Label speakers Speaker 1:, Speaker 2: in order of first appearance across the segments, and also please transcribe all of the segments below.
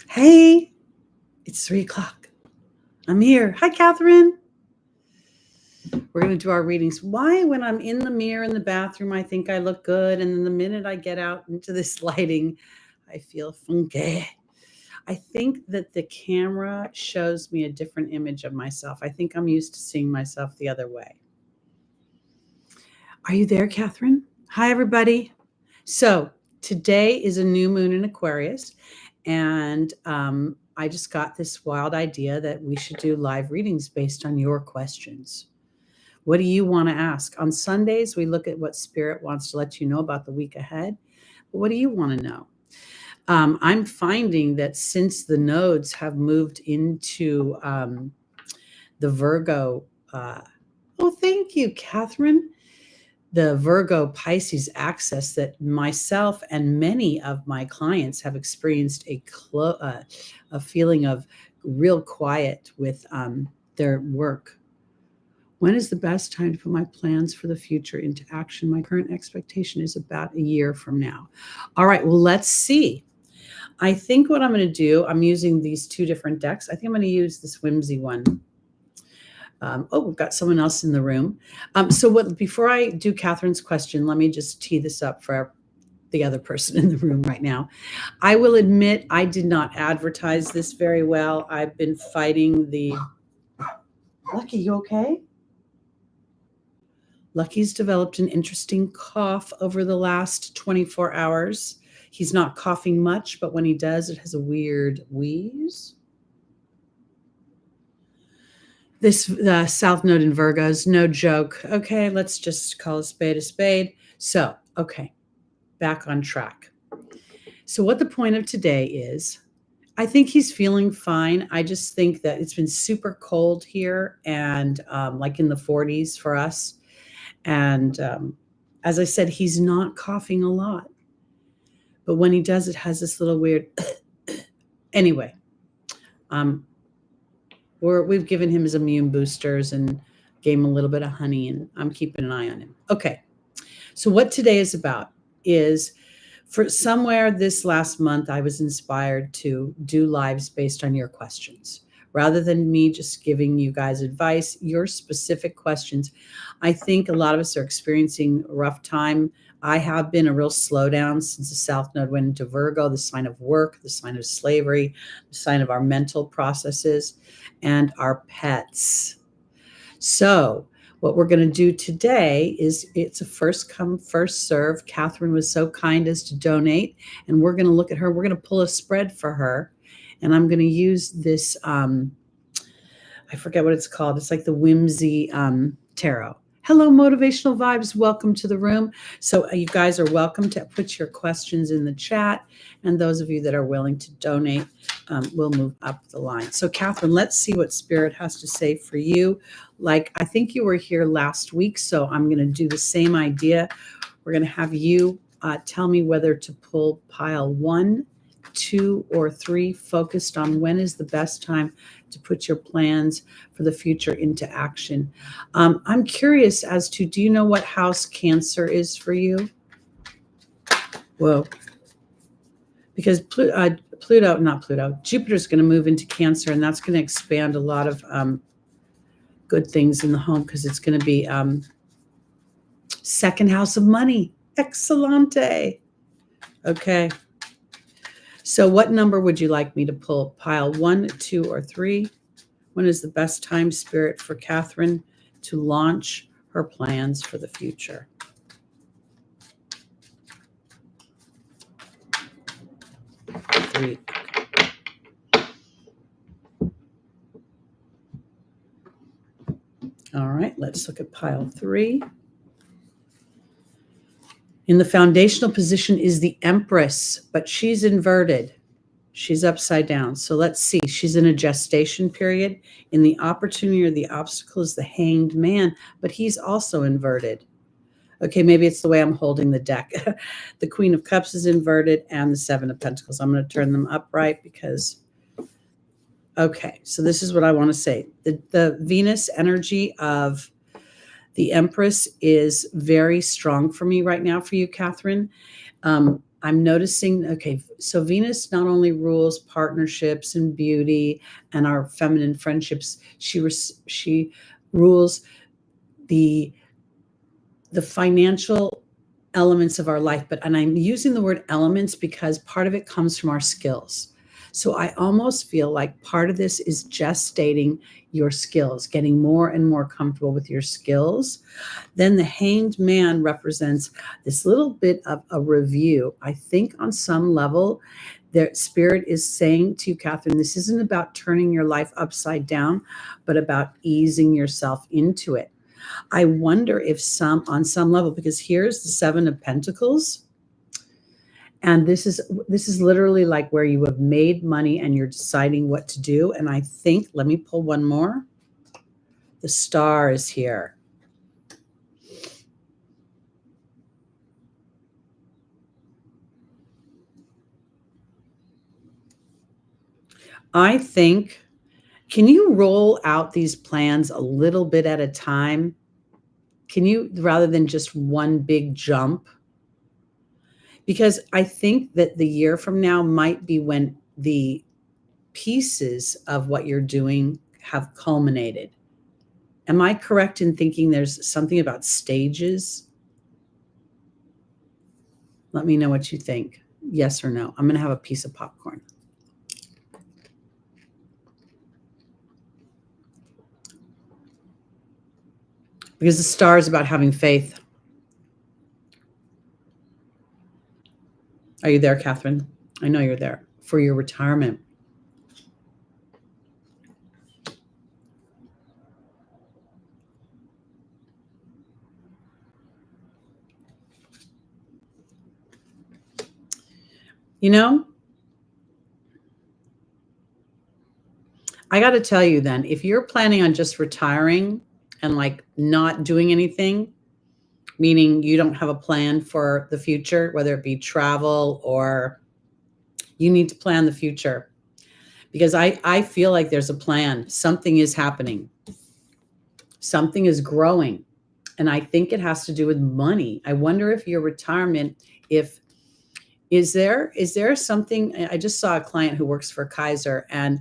Speaker 1: Hey, it's 3 o'clock. I'm here. Hi, Catherine. We're going to do our readings. Why, when I'm in the mirror in the bathroom, I think I look good. And then the minute I get out into this lighting, I feel funky. I think that the camera shows me a different image of myself. I think I'm used to seeing myself the other way. Are you there, Catherine? Hi, everybody. So today is a new moon in Aquarius. And I just got this wild idea that we should do live readings based on your questions. What do you want to ask? On Sundays, we look at what Spirit wants to let you know about the week ahead. But what do you want to know? I'm finding that since the nodes have moved into the Virgo, thank you, Catherine. The Virgo Pisces axis, that myself and many of my clients have experienced a feeling of real quiet with their work. When is the best time to put my plans for the future into action? My current expectation is about a year from now. All right, well, let's see. I think what I'm going to do, I'm using these two different decks. I think I'm going to use this whimsy one. We've got someone else in the room. Before I do Catherine's question, let me just tee this up for the other person in the room right now. I will admit I did not advertise this very well. I've been fighting the... Lucky, you okay? Lucky's developed an interesting cough over the last 24 hours. He's not coughing much, but when he does, it has a weird wheeze. This South Node in Virgos, no joke. Okay, let's just call a spade a spade. So, okay, back on track. So what the point of today is, I think he's feeling fine. I just think that it's been super cold here and like in the 40s for us. And as I said, he's not coughing a lot. But when he does, it has this little weird... Anyway, we've given him his immune boosters and gave him a little bit of honey, and I'm keeping an eye on him. Okay, so what today is about is, for somewhere this last month, I was inspired to do lives based on your questions. Rather than me just giving you guys advice, your specific questions. I think a lot of us are experiencing a rough time. I have been a real slowdown since the South Node went into Virgo, the sign of work, the sign of slavery, the sign of our mental processes, and our pets. So what we're going to do today is, it's a first come, first serve. Catherine was so kind as to donate, and we're going to look at her. We're going to pull a spread for her. And I'm going to use this, I forget what it's called. It's like the whimsy tarot. Hello, Motivational Vibes. Welcome to the room. So you guys are welcome to put your questions in the chat. And those of you that are willing to donate, we'll move up the line. So Catherine, let's see what Spirit has to say for you. Like, I think you were here last week, so I'm going to do the same idea. We're going to have you tell me whether to pull pile 1, 2, or 3, focused on when is the best time to put your plans for the future into action. I'm curious as to, do you know what house Cancer is for you? Whoa. Because Jupiter's going to move into Cancer, and that's going to expand a lot of good things in the home, because it's going to be second house of money. Excellente. Okay. So what number would you like me to pull? Pile 1, 2, or 3? When is the best time, Spirit, for Catherine to launch her plans for the future? Three. All right, let's look at pile 3. In the foundational position is the Empress, but she's inverted. She's upside down. So let's see. She's in a gestation period. In the opportunity or the obstacle is the Hanged Man, but he's also inverted. Okay, maybe it's the way I'm holding the deck. The Queen of Cups is inverted, and the Seven of Pentacles. I'm going to turn them upright because... Okay, so this is what I want to say. The Venus energy of the Empress is very strong for me right now, for you, Catherine. I'm noticing, okay, so Venus not only rules partnerships and beauty and our feminine friendships, she rules the financial elements of our life. And I'm using the word elements because part of it comes from our skills. So I almost feel like part of this is gestating your skills, getting more and more comfortable with your skills. Then the hanged man represents this little bit of a review. I think on some level, their spirit is saying to you, Catherine, this isn't about turning your life upside down, but about easing yourself into it. I wonder if on some level, because here's the Seven of Pentacles, and this is literally like where you have made money and you're deciding what to do. And I think, let me pull one more. The Star is here. I think, can you roll out these plans a little bit at a time? Can you, rather than just one big jump? Because I think that the year from now might be when the pieces of what you're doing have culminated. Am I correct in thinking there's something about stages? Let me know what you think. Yes or no. I'm going to have a piece of popcorn. Because the Star is about having faith. Are you there, Catherine? I know you're there. For your retirement. You know, I got to tell you then, if you're planning on just retiring and like not doing anything, meaning you don't have a plan for the future, whether it be travel or you need to plan the future, because I feel like there's a plan. Something is happening. Something is growing. And I think it has to do with money. I wonder if your retirement, is there something, I just saw a client who works for Kaiser, and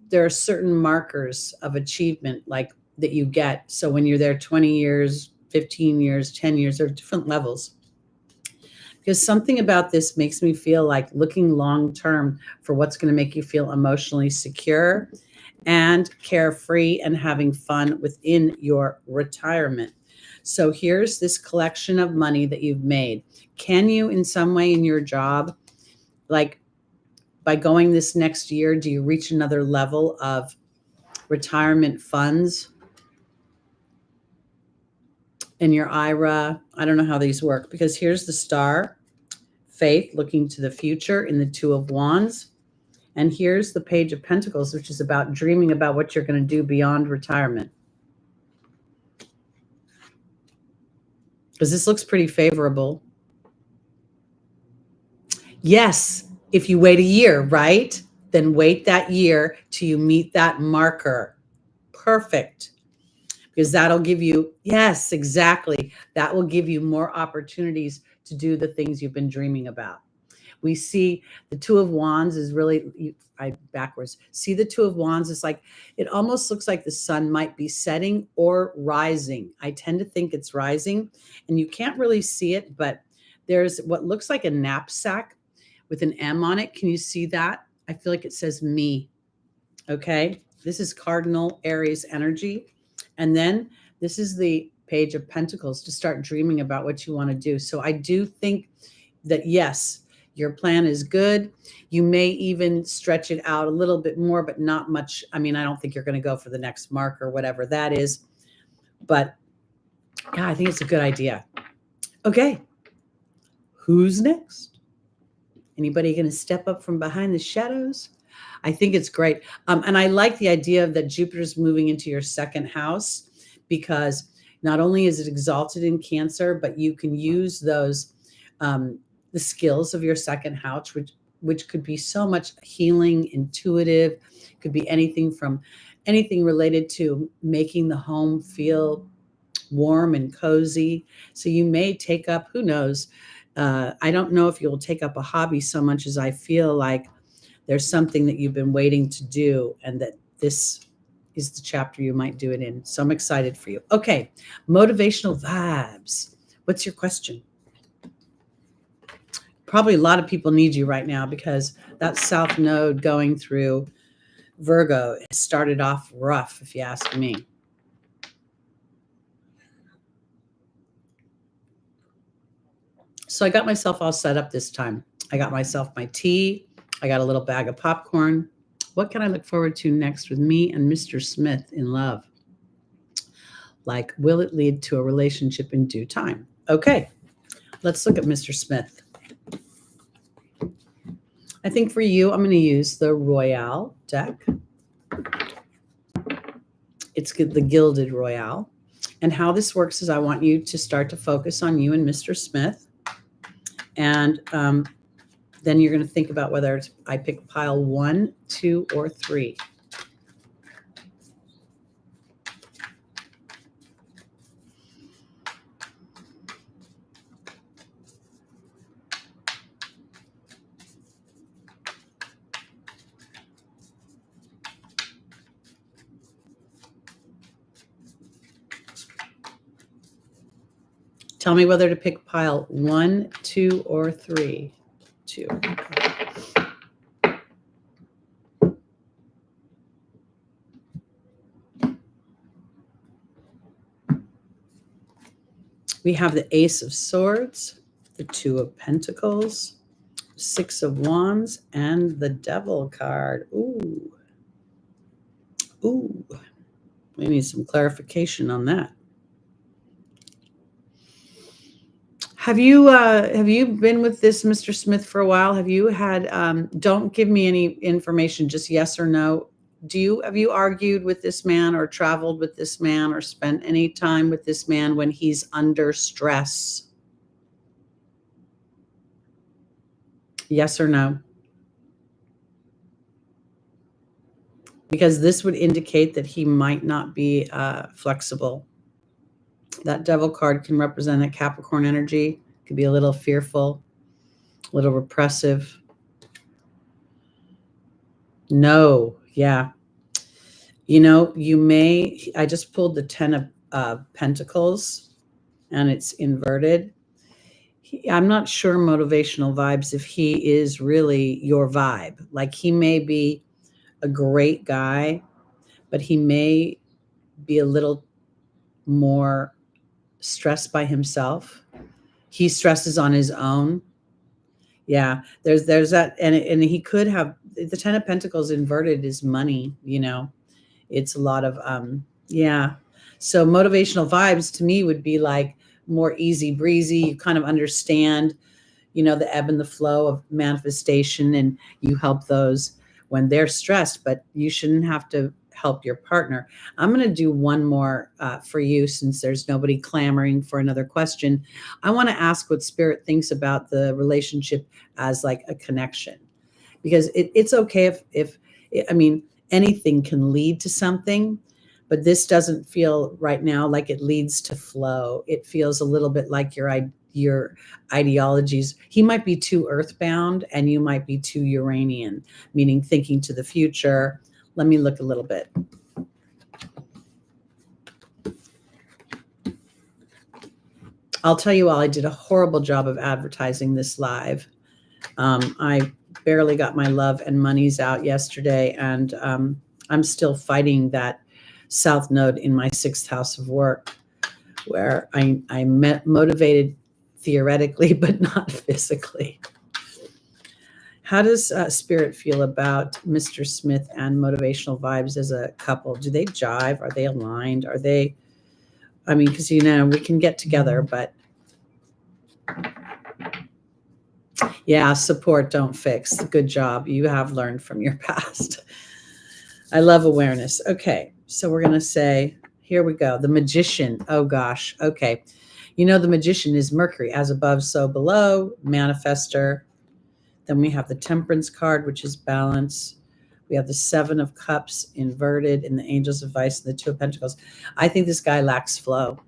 Speaker 1: there are certain markers of achievement like that you get. So when you're there 20 years, 15 years, 10 years, there are different levels. Because something about this makes me feel like looking long term for what's going to make you feel emotionally secure and carefree and having fun within your retirement. So here's this collection of money that you've made. Can you, in some way in your job, like by going this next year, do you reach another level of retirement funds in your IRA? I don't know how these work, because here's the Star, faith, looking to the future in the Two of Wands. And here's the Page of Pentacles, which is about dreaming about what you're going to do beyond retirement. Because this looks pretty favorable. Yes, if you wait a year, right? Then wait that year till you meet that marker. Perfect. Because that'll give you, yes, exactly. That will give you more opportunities to do the things you've been dreaming about. We see the Two of Wands is really, backwards. See the Two of Wands is like, it almost looks like the sun might be setting or rising. I tend to think it's rising, and you can't really see it, but there's what looks like a knapsack with an M on it. Can you see that? I feel like it says me. Okay. This is Cardinal Aries energy. And then this is the Page of Pentacles, to start dreaming about what you want to do. So I do think that, yes, your plan is good. You may even stretch it out a little bit more, but not much. I mean, I don't think you're going to go for the next mark or whatever that is. But yeah, I think it's a good idea. Okay. Who's next? Anybody going to step up from behind the shadows? I think it's great. And I like the idea that Jupiter's moving into your second house, because not only is it exalted in Cancer, but you can use those, the skills of your second house, which could be so much healing, intuitive, could be anything related to making the home feel warm and cozy. So you may take up, who knows, I don't know if you'll take up a hobby so much as I feel like there's something that you've been waiting to do, and that this is the chapter you might do it in. So I'm excited for you. Okay, motivational vibes. What's your question? Probably a lot of people need you right now because that South Node going through Virgo started off rough, if you ask me. So I got myself all set up this time. I got myself my tea. I got a little bag of popcorn. What can I look forward to next with me and Mr. Smith in love? Like, will it lead to a relationship in due time? Okay, let's look at Mr. Smith. I think for you, I'm going to use the Royale deck. It's the Gilded Royale. And how this works is I want you to start to focus on you and Mr. Smith. And then you're going to think about whether I pick pile 1, 2, or 3. Tell me whether to pick pile 1, 2, or 3. 2. We have the Ace of Swords, the Two of Pentacles, Six of Wands, and the Devil card. Ooh. Ooh. We need some clarification on that. Have you been with this Mr. Smith for a while? Have you had, don't give me any information, just yes or no. Have you argued with this man or traveled with this man or spent any time with this man when he's under stress? Yes or no? Because this would indicate that he might not be flexible. That Devil card can represent a Capricorn energy. It could be a little fearful, a little repressive. No, yeah. You know, I just pulled the 10 of Pentacles and it's inverted. I'm not sure motivational vibes if he is really your vibe. Like, he may be a great guy, but he may be a little more stressed by himself. He stresses on his own. Yeah, there's that, and he could have the 10 of Pentacles inverted is money. You know, it's a lot of yeah. So motivational vibes to me would be like more easy breezy. You kind of understand, you know, the ebb and the flow of manifestation, and you help those when they're stressed, but you shouldn't have to help your partner. I'm going to do one more for you since there's nobody clamoring for another question. I want to ask what Spirit thinks about the relationship as like a connection, because it's okay if I mean, anything can lead to something, but this doesn't feel right now like it leads to flow. It feels a little bit like your ideologies. He might be too earthbound and you might be too Uranian, meaning thinking to the future. Let me look a little bit. I'll tell you all, I did a horrible job of advertising this live. I barely got my love and monies out yesterday, and I'm still fighting that South Node in my 6th house of work, where I'm motivated theoretically, but not physically. How does Spirit feel about Mr. Smith and motivational vibes as a couple? Do they jive? Are they aligned? Are they, I mean, because, you know, we can get together, but yeah, support, don't fix. Good job. You have learned from your past. I love awareness. Okay, so we're going to say, here we go. The Magician. Oh, gosh. Okay. You know, the Magician is Mercury, as above, so below, manifester. Then we have the Temperance card, which is balance. We have the 7 of Cups inverted in the Angel's Advice and the 2 of Pentacles. I think this guy lacks flow.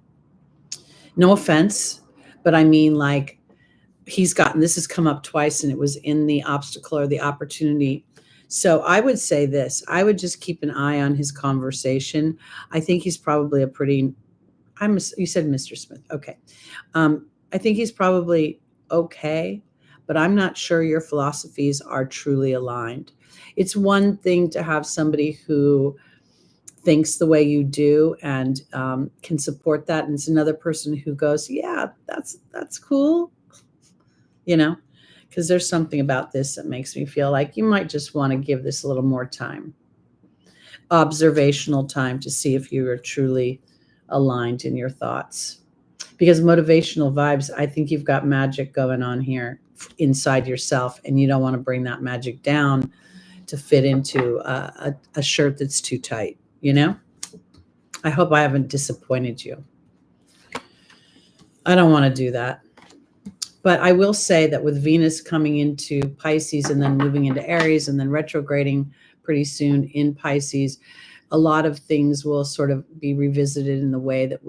Speaker 1: No offense, but I mean, like, this has come up twice, and it was in the obstacle or the opportunity. So I would say this, I would just keep an eye on his conversation. I think he's probably you said Mr. Smith. Okay. I think he's probably okay, but I'm not sure your philosophies are truly aligned. It's one thing to have somebody who thinks the way you do and can support that, and it's another person who goes, yeah, that's cool, because there's something about this that makes me feel like you might just want to give this a little more time, observational time, to see if you are truly aligned in your thoughts. Because motivational vibes, I think you've got magic going on here inside yourself, and you don't want to bring that magic down to fit into a shirt that's too tight, I hope I haven't disappointed you. I don't want to do that. But I will say that with Venus coming into Pisces and then moving into Aries and then retrograding pretty soon in Pisces, a lot of things will sort of be revisited in the way that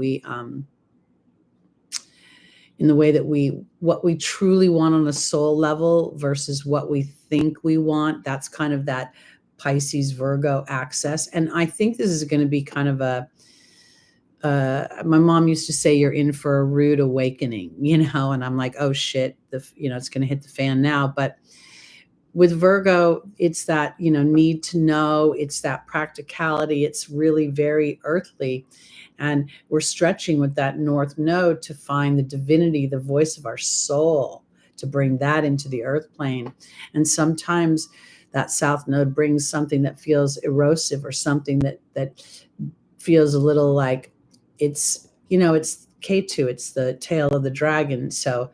Speaker 1: what we truly want on a soul level versus what we think we want. That's kind of that Pisces Virgo access. And I think this is going to be kind of my mom used to say, you're in for a rude awakening, and I'm like, oh shit, it's going to hit the fan now. But with Virgo, it's that, need to know, it's that practicality. It's really very earthly. And we're stretching with that North Node to find the divinity, the voice of our soul, to bring that into the earth plane. And sometimes that South Node brings something that feels erosive, or something that feels a little like it's K2, it's the tail of the dragon. So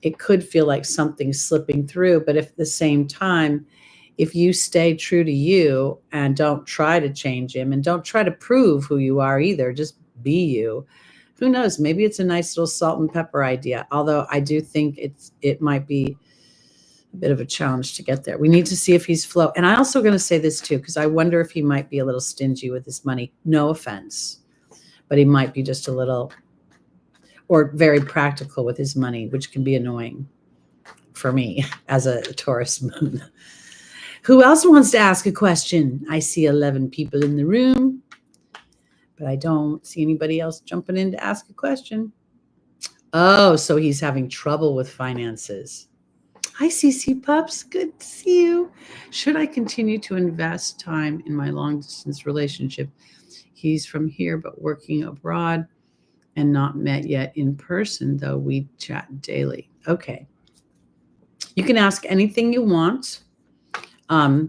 Speaker 1: it could feel like something's slipping through. But if at the same time, if you stay true to you and don't try to change him and don't try to prove who you are either, just be you, who knows, maybe it's a nice little salt and pepper idea. Although I do think it might be a bit of a challenge to get there. We need to see if he's flow. And I also going to say this too, because I wonder if he might be a little stingy with his money. No offense, but he might be just a little, or very practical with his money, which can be annoying for me as a Taurus moon. Who else wants to ask a question? I see 11 people in the room, but I don't see anybody else jumping in to ask a question. Oh, so he's having trouble with finances. Hi, CC Pups. Good to see you. Should I continue to invest time in my long-distance relationship? He's from here, but working abroad and not met yet in person, though we chat daily. Okay. You can ask anything you want. Oh,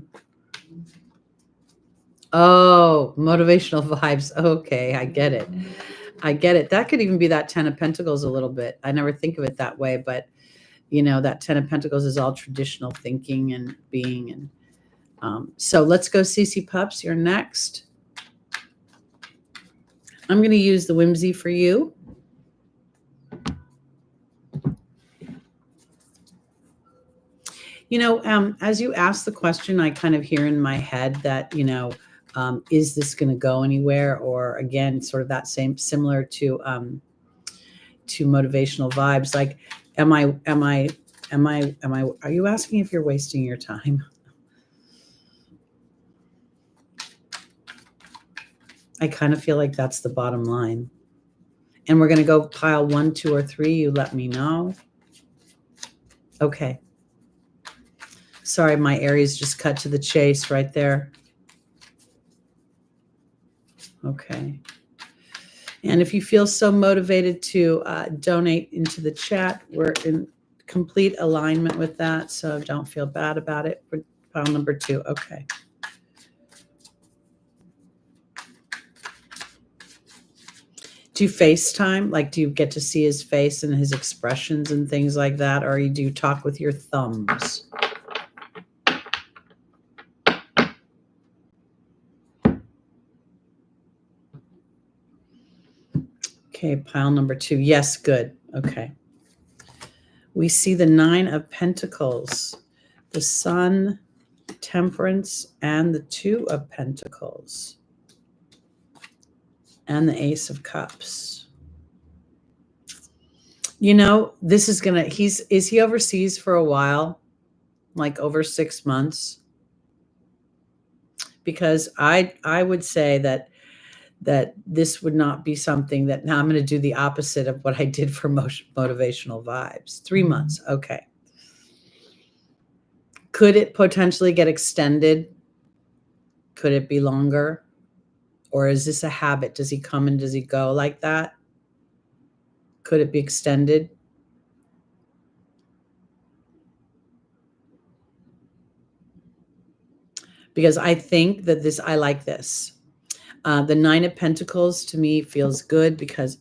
Speaker 1: motivational vibes. Okay, I get it. That could even be that 10 of Pentacles a little bit. I never think of it that way, but that 10 of Pentacles is all traditional thinking and being. And so let's go, CC Pups. You're next. I'm going to use the whimsy for you. As you ask the question, I kind of hear in my head that, is this going to go anywhere? Or again, sort of that similar to motivational vibes. Like, are you asking if you're wasting your time? I kind of feel like that's the bottom line. And we're going to go pile 1, 2, or 3. You let me know. Okay. Sorry, my Aries just cut to the chase right there. Okay. And if you feel so motivated to donate into the chat, we're in complete alignment with that. So don't feel bad about it. Pile number 2. Okay. Do you FaceTime? Like, do you get to see his face and his expressions and things like that? Or do you talk with your thumbs? Okay, pile number 2. Yes, good. Okay. We see the 9 of Pentacles, the Sun, Temperance, and the 2 of Pentacles, and the Ace of Cups. You know, this is gonna, is he overseas for a while? Like over 6 months? Because I would say that this would not be something that, now I'm going to do the opposite of what I did for motivational vibes. 3 months. Okay. Could it potentially get extended? Could it be longer? Or is this a habit? Does he come and does he go like that? Could it be extended? Because I think that this, I like this. The Nine of Pentacles to me feels good because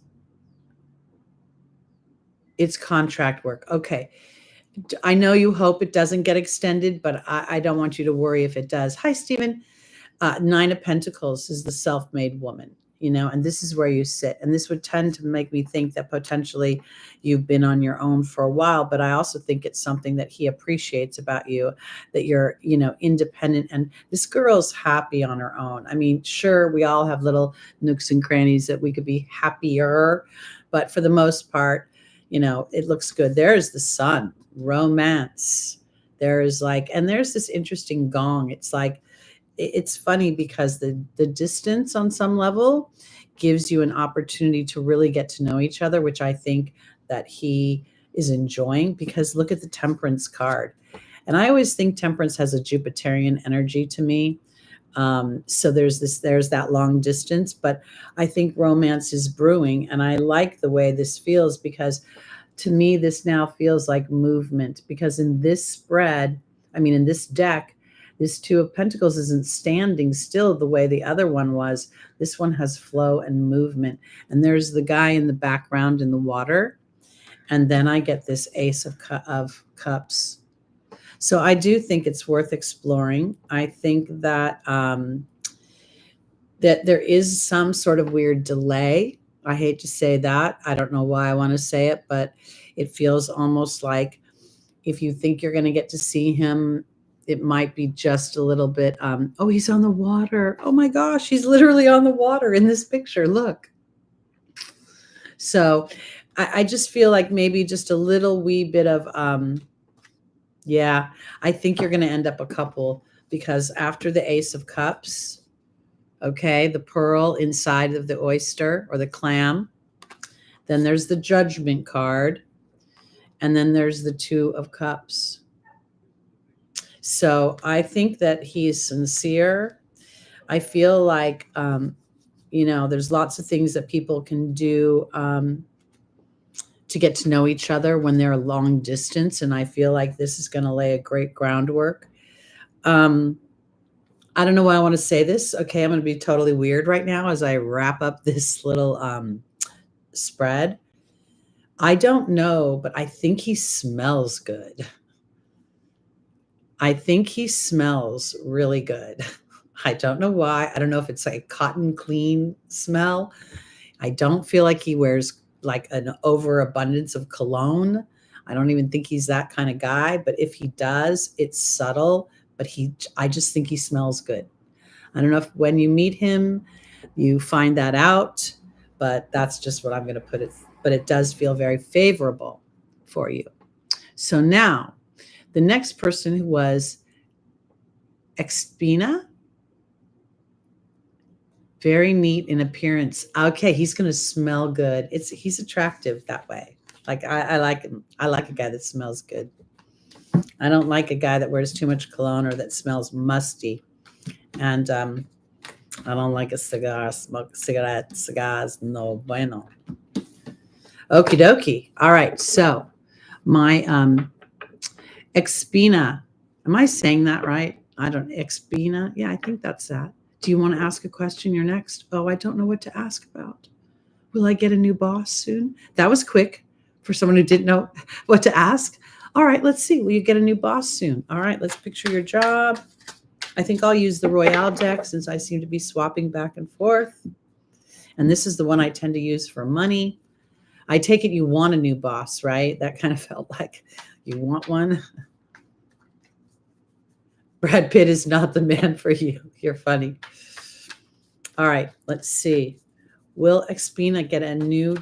Speaker 1: it's contract work. Okay. I know you hope it doesn't get extended, but I don't want you to worry if it does. Hi, Stephen. Nine of Pentacles is the self-made woman, you know, and this is where you sit. And this would tend to make me think that potentially you've been on your own for a while, but I also think it's something that he appreciates about you, that you're, you know, independent. And this girl's happy on her own. I mean, sure, we all have little nooks and crannies that we could be happier, but for the most part, you know, it looks good. There's the sun, romance. There's like, and there's this interesting gong. It's like, it's funny because the distance on some level gives you an opportunity to really get to know each other, which I think that he is enjoying, because look at the Temperance card. And I always think Temperance has a Jupiterian energy to me. So there's that long distance, but I think romance is brewing. And I like the way this feels, because to me, this now feels like movement, because in this spread, I mean, in this deck, this Two of Pentacles isn't standing still the way the other one was. This one has flow and movement. And there's the guy in the background in the water. And then I get this Ace of Cups. So I do think it's worth exploring. I think that that there is some sort of weird delay. I hate to say that. I don't know why I want to say it, but it feels almost like if you think you're going to get to see him, it might be just a little bit, oh, he's on the water. Oh my gosh, he's literally on the water in this picture. Look. So I just feel like maybe just a little wee bit of, yeah, I think you're going to end up a couple, because after the Ace of Cups, okay, the pearl inside of the oyster or the clam, then there's the Judgment card, and then there's the Two of Cups. So I think that he's sincere. I feel like, you know, there's lots of things that people can do to get to know each other when they're long distance. And I feel like this is going to lay a great groundwork. I don't know why I want to say this. Okay, I'm going to be totally weird right now as I wrap up this little spread. I don't know, but I think he smells good. I think he smells really good. I don't know why. I don't know if it's like cotton clean smell. I don't feel like he wears like an overabundance of cologne. I don't even think he's that kind of guy, but if he does, it's subtle, but I just think he smells good. I don't know if when you meet him, you find that out, but that's just what I'm going to put it. But it does feel very favorable for you. So now, the next person who was Expina, very neat in appearance. Okay, he's going to smell good. He's attractive that way. Like I like him. I like a guy that smells good. I don't like a guy that wears too much cologne or that smells musty. And I don't like a cigar, smoke cigars, no bueno. Okie dokie. All right, so my Expina, am I saying that right? Expina? Yeah, I think that's that. Do you want to ask a question? You're next. Oh, I don't know what to ask about. Will I get a new boss soon? That was quick for someone who didn't know what to ask. All right, let's see. Will you get a new boss soon? All right, let's picture your job. I think I'll use the Royale deck since I seem to be swapping back and forth. And this is the one I tend to use for money. I take it you want a new boss, right? That kind of felt like you want one. Brad Pitt is not the man for you. You're funny. All right, let's see. Will Expina get a new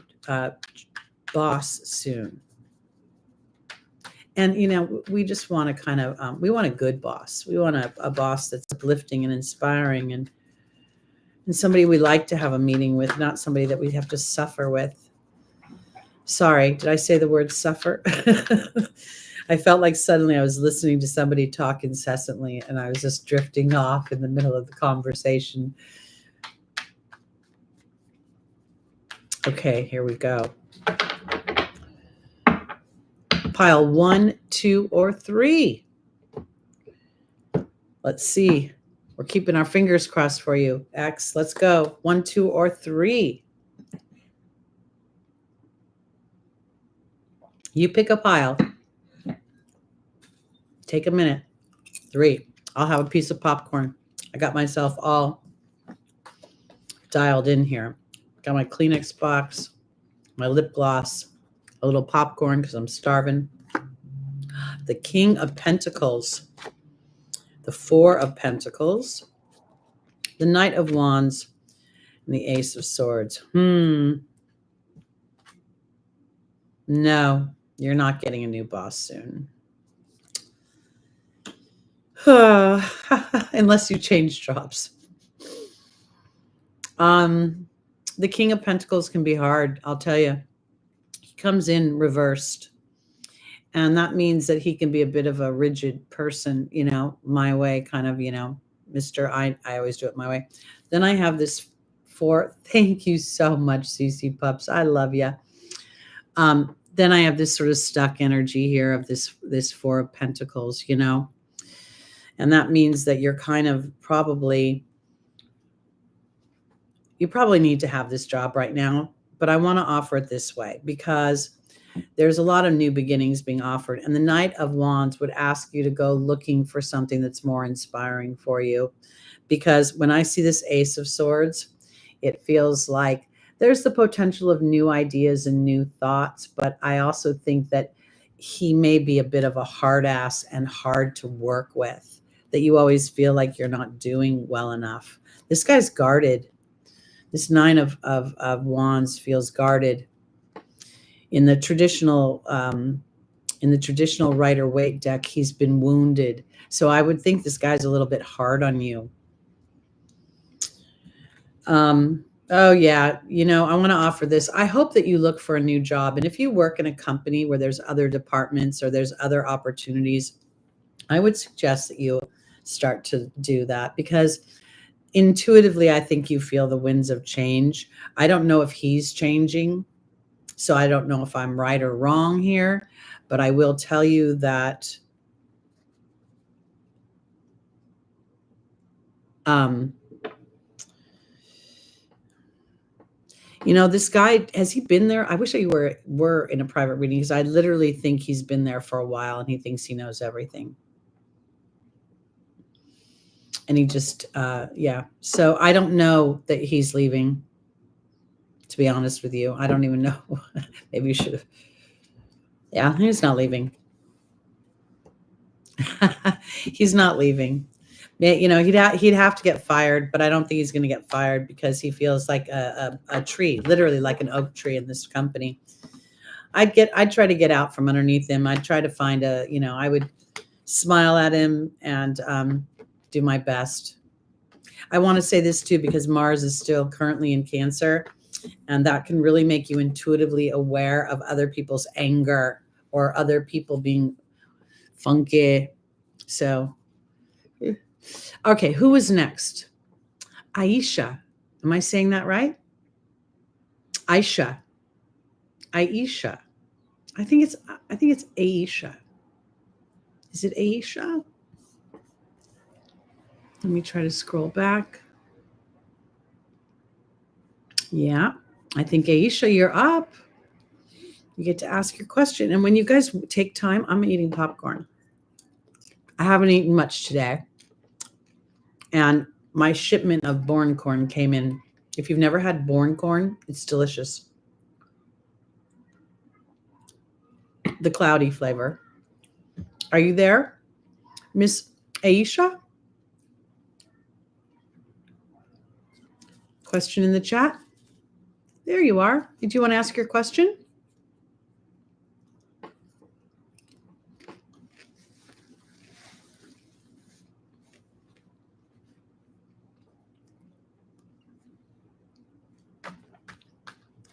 Speaker 1: boss soon. And, we just want to kind of, we want a good boss. We want a boss that's uplifting and inspiring and somebody we like to have a meeting with, not somebody that we have to suffer with. Sorry, did I say the word suffer? I felt like suddenly I was listening to somebody talk incessantly and I was just drifting off in the middle of the conversation. Okay, here we go. Pile 1, 2, or 3. Let's see. We're keeping our fingers crossed for you. X, let's go. 1, 2, or 3. You pick a pile. Take a minute. 3. I'll have a piece of popcorn. I got myself all dialed in here. Got my Kleenex box, my lip gloss, a little popcorn because I'm starving. The King of Pentacles, the 4 of Pentacles, the Knight of Wands, and the Ace of Swords. No, you're not getting a new boss soon. Unless you change jobs. The King of Pentacles can be hard, I'll tell you. He comes in reversed. And that means that he can be a bit of a rigid person, my way, kind of, Mr. I always do it my way. Then I have this 4. Thank you so much, CC Pups. I love you. Then I have this sort of stuck energy here of this 4 of Pentacles, and that means that you're kind of you probably need to have this job right now, but I want to offer it this way because there's a lot of new beginnings being offered. And the Knight of Wands would ask you to go looking for something that's more inspiring for you. Because when I see this Ace of Swords, it feels like there's the potential of new ideas and new thoughts. But I also think that he may be a bit of a hard ass and hard to work with, that you always feel like you're not doing well enough. This guy's guarded. This 9 of Wands feels guarded. In the traditional Rider-Waite deck, he's been wounded. So I would think this guy's a little bit hard on you. Oh yeah, I want to offer this. I hope that you look for a new job. And if you work in a company where there's other departments or there's other opportunities, I would suggest that you start to do that because intuitively, I think you feel the winds of change. I don't know if he's changing. So I don't know if I'm right or wrong here, but I will tell you that this guy, has he been there? I wish I were in a private reading because I literally think he's been there for a while and he thinks he knows everything. And he just, yeah. So I don't know that he's leaving. To be honest with you, I don't even know. Maybe you should have. Yeah, he's not leaving. He's not leaving. He'd have to get fired, but I don't think he's going to get fired because he feels like a tree, literally like an oak tree in this company. I'd try to get out from underneath him. I'd try to find I would smile at him and do my best. I want to say this too, because Mars is still currently in Cancer. And that can really make you intuitively aware of other people's anger or other people being funky. So, okay, who is next? Aisha. Am I saying that right? Aisha. I think it's Aisha. Is it Aisha? Let me try to scroll back. Yeah, I think Aisha, you're up. You get to ask your question. And when you guys take time, I'm eating popcorn. I haven't eaten much today. And my shipment of born corn came in. If you've never had born corn, it's delicious. The cloudy flavor. Are you there, Miss Aisha? Question in the chat. There you are. Did you want to ask your question?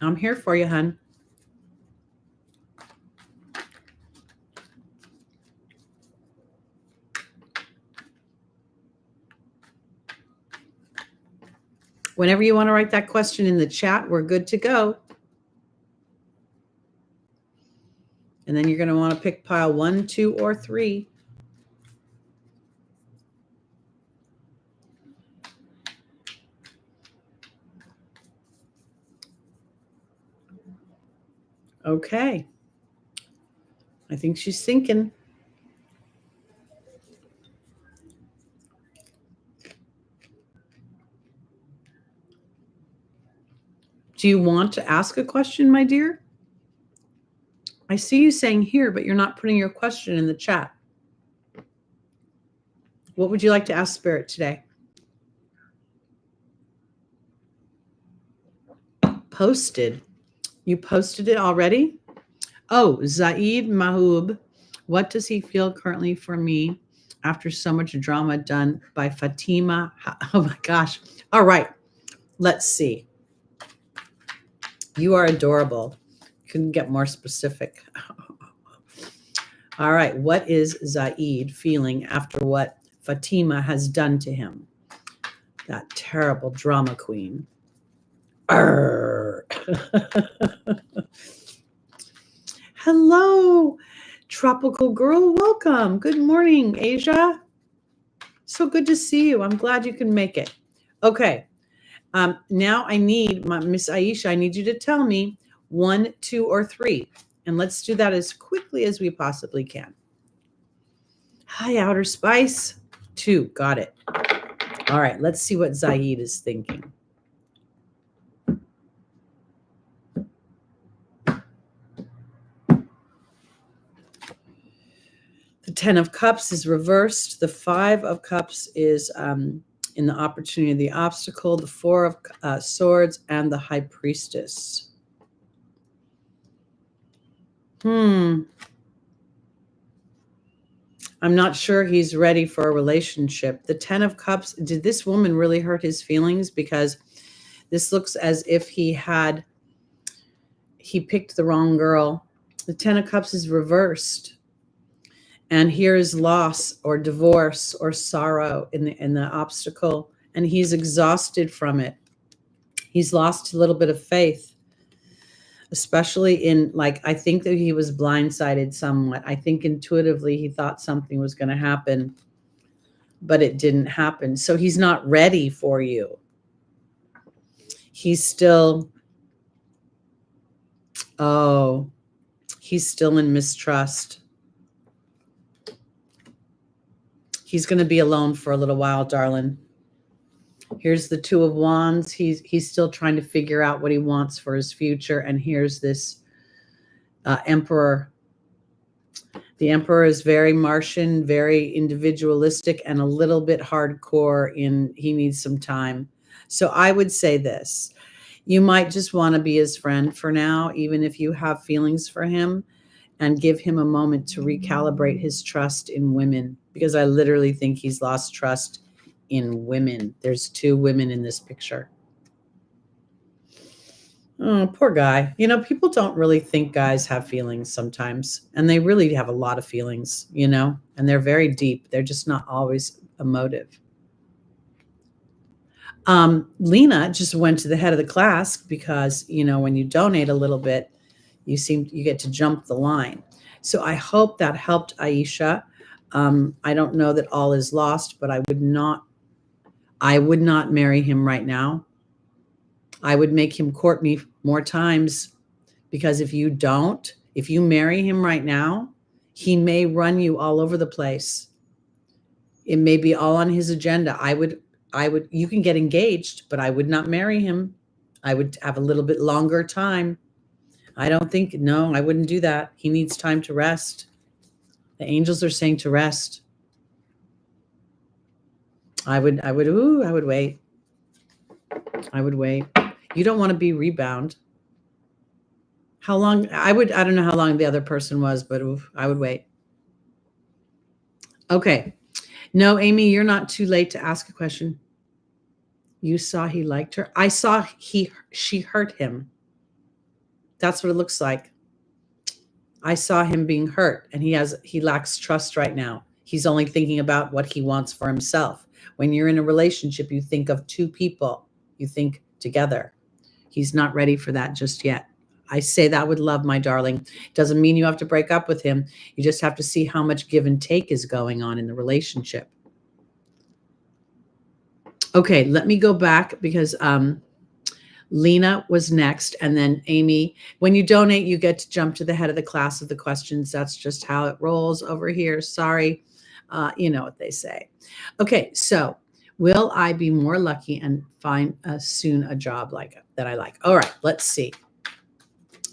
Speaker 1: I'm here for you, hun. Whenever you want to write that question in the chat, we're good to go. And then you're going to want to pick pile 1, 2, or 3. Okay. I think she's thinking. Do you want to ask a question, my dear? I see you saying here, but you're not putting your question in the chat. What would you like to ask Spirit today? Posted. You posted it already? Oh, Zaid Mahoub. What does he feel currently for me after so much drama done by Fatima? Oh my gosh. All right. Let's see. You are adorable. Couldn't get more specific. All right. What is Zaid feeling after what Fatima has done to him? That terrible drama queen. Hello, tropical girl. Welcome. Good morning, Asia. So good to see you. I'm glad you can make it. Okay. Now I need Miss Aisha. I need you to tell me 1, 2, or 3. And let's do that as quickly as we possibly can. Hi, Outer Spice. 2. Got it. All right. Let's see what Zaid is thinking. The 10 of Cups is reversed. The 5 of Cups is in the opportunity of the obstacle. The 4 of Swords and the High Priestess. I'm not sure he's ready for a relationship. The 10 of Cups, did this woman really hurt his feelings? Because this looks as if he picked the wrong girl. The 10 of Cups is reversed. And here is loss or divorce or sorrow in the obstacle. And he's exhausted from it. He's lost a little bit of faith, especially in, I think that he was blindsided somewhat. I think intuitively he thought something was going to happen, but it didn't happen. So he's not ready for you. He's still in mistrust. He's going to be alone for a little while, darling. Here's the 2 of Wands. He's still trying to figure out what he wants for his future. And here's this Emperor. The Emperor is very Martian, very individualistic, and a little bit hardcore he needs some time. So I would say this. You might just want to be his friend for now, even if you have feelings for him, and give him a moment to recalibrate his trust in women, because I literally think he's lost trust in women. There's 2 women in this picture. Oh, poor guy. People don't really think guys have feelings sometimes, and they really have a lot of feelings, and they're very deep. They're just not always emotive. Lena just went to the head of the class because, when you donate a little bit, you get to jump the line. So I hope that helped Aisha. I don't know that all is lost, but I would not marry him right now. I would make him court me more times, because if you marry him right now, he may run you all over the place. It may be all on his agenda. You can get engaged, but I would not marry him. I would have a little bit longer time. I wouldn't do that. He needs time to rest. The angels are saying to rest. I would wait. I would wait. You don't want to be rebound. How long? I don't know how long the other person was, but I would wait. Okay. No, Amy, you're not too late to ask a question. You saw he liked her. I saw she hurt him. That's what it looks like. I saw him being hurt, and he lacks trust right now. He's only thinking about what he wants for himself. When you're in a relationship, you think of two people. You think together. He's not ready for that just yet. I say that with love, my darling. Doesn't mean you have to break up with him. You just have to see how much give and take is going on in the relationship. Okay, let me go back because Lena was next, and then Amy. When you donate, you get to jump to the head of the class of the questions. That's just how it rolls over here. Sorry. You know what they say. Okay, so will I be more lucky and find soon a job that I like? All right, let's see.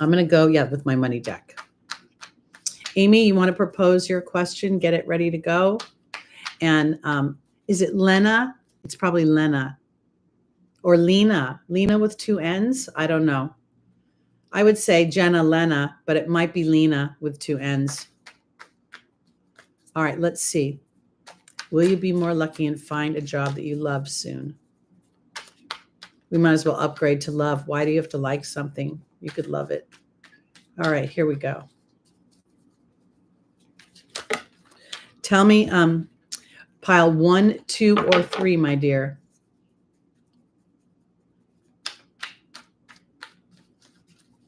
Speaker 1: I'm going to go, with my money deck. Amy, you want to propose your question? Get it ready to go. And is it Lena? It's probably Lena. Or Lena. Lena with two N's? I don't know. I would say Jenna Lena, but it might be Lena with two N's. All right, let's see. Will you be more lucky and find a job that you love soon? We might as well upgrade to love. Why do you have to like something? You could love it. All right, here we go. Tell me, pile 1, 2, or 3, my dear.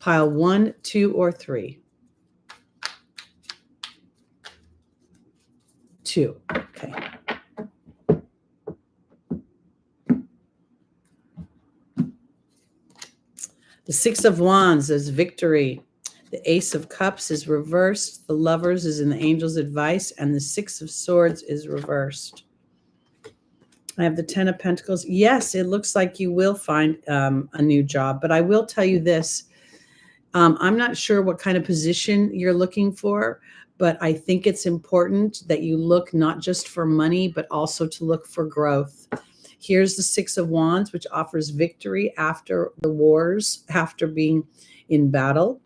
Speaker 1: Pile 1, 2, or 3. 2. Okay. The 6 of Wands is victory. The Ace of Cups is reversed. The Lovers is in the Angel's advice. And the 6 of Swords is reversed. I have the 10 of Pentacles. Yes, it looks like you will find a new job. But I will tell you this. I'm not sure what kind of position you're looking for, but I think it's important that you look not just for money, but also to look for growth. Here's the 6 of Wands, which offers victory after the wars, after being in battle.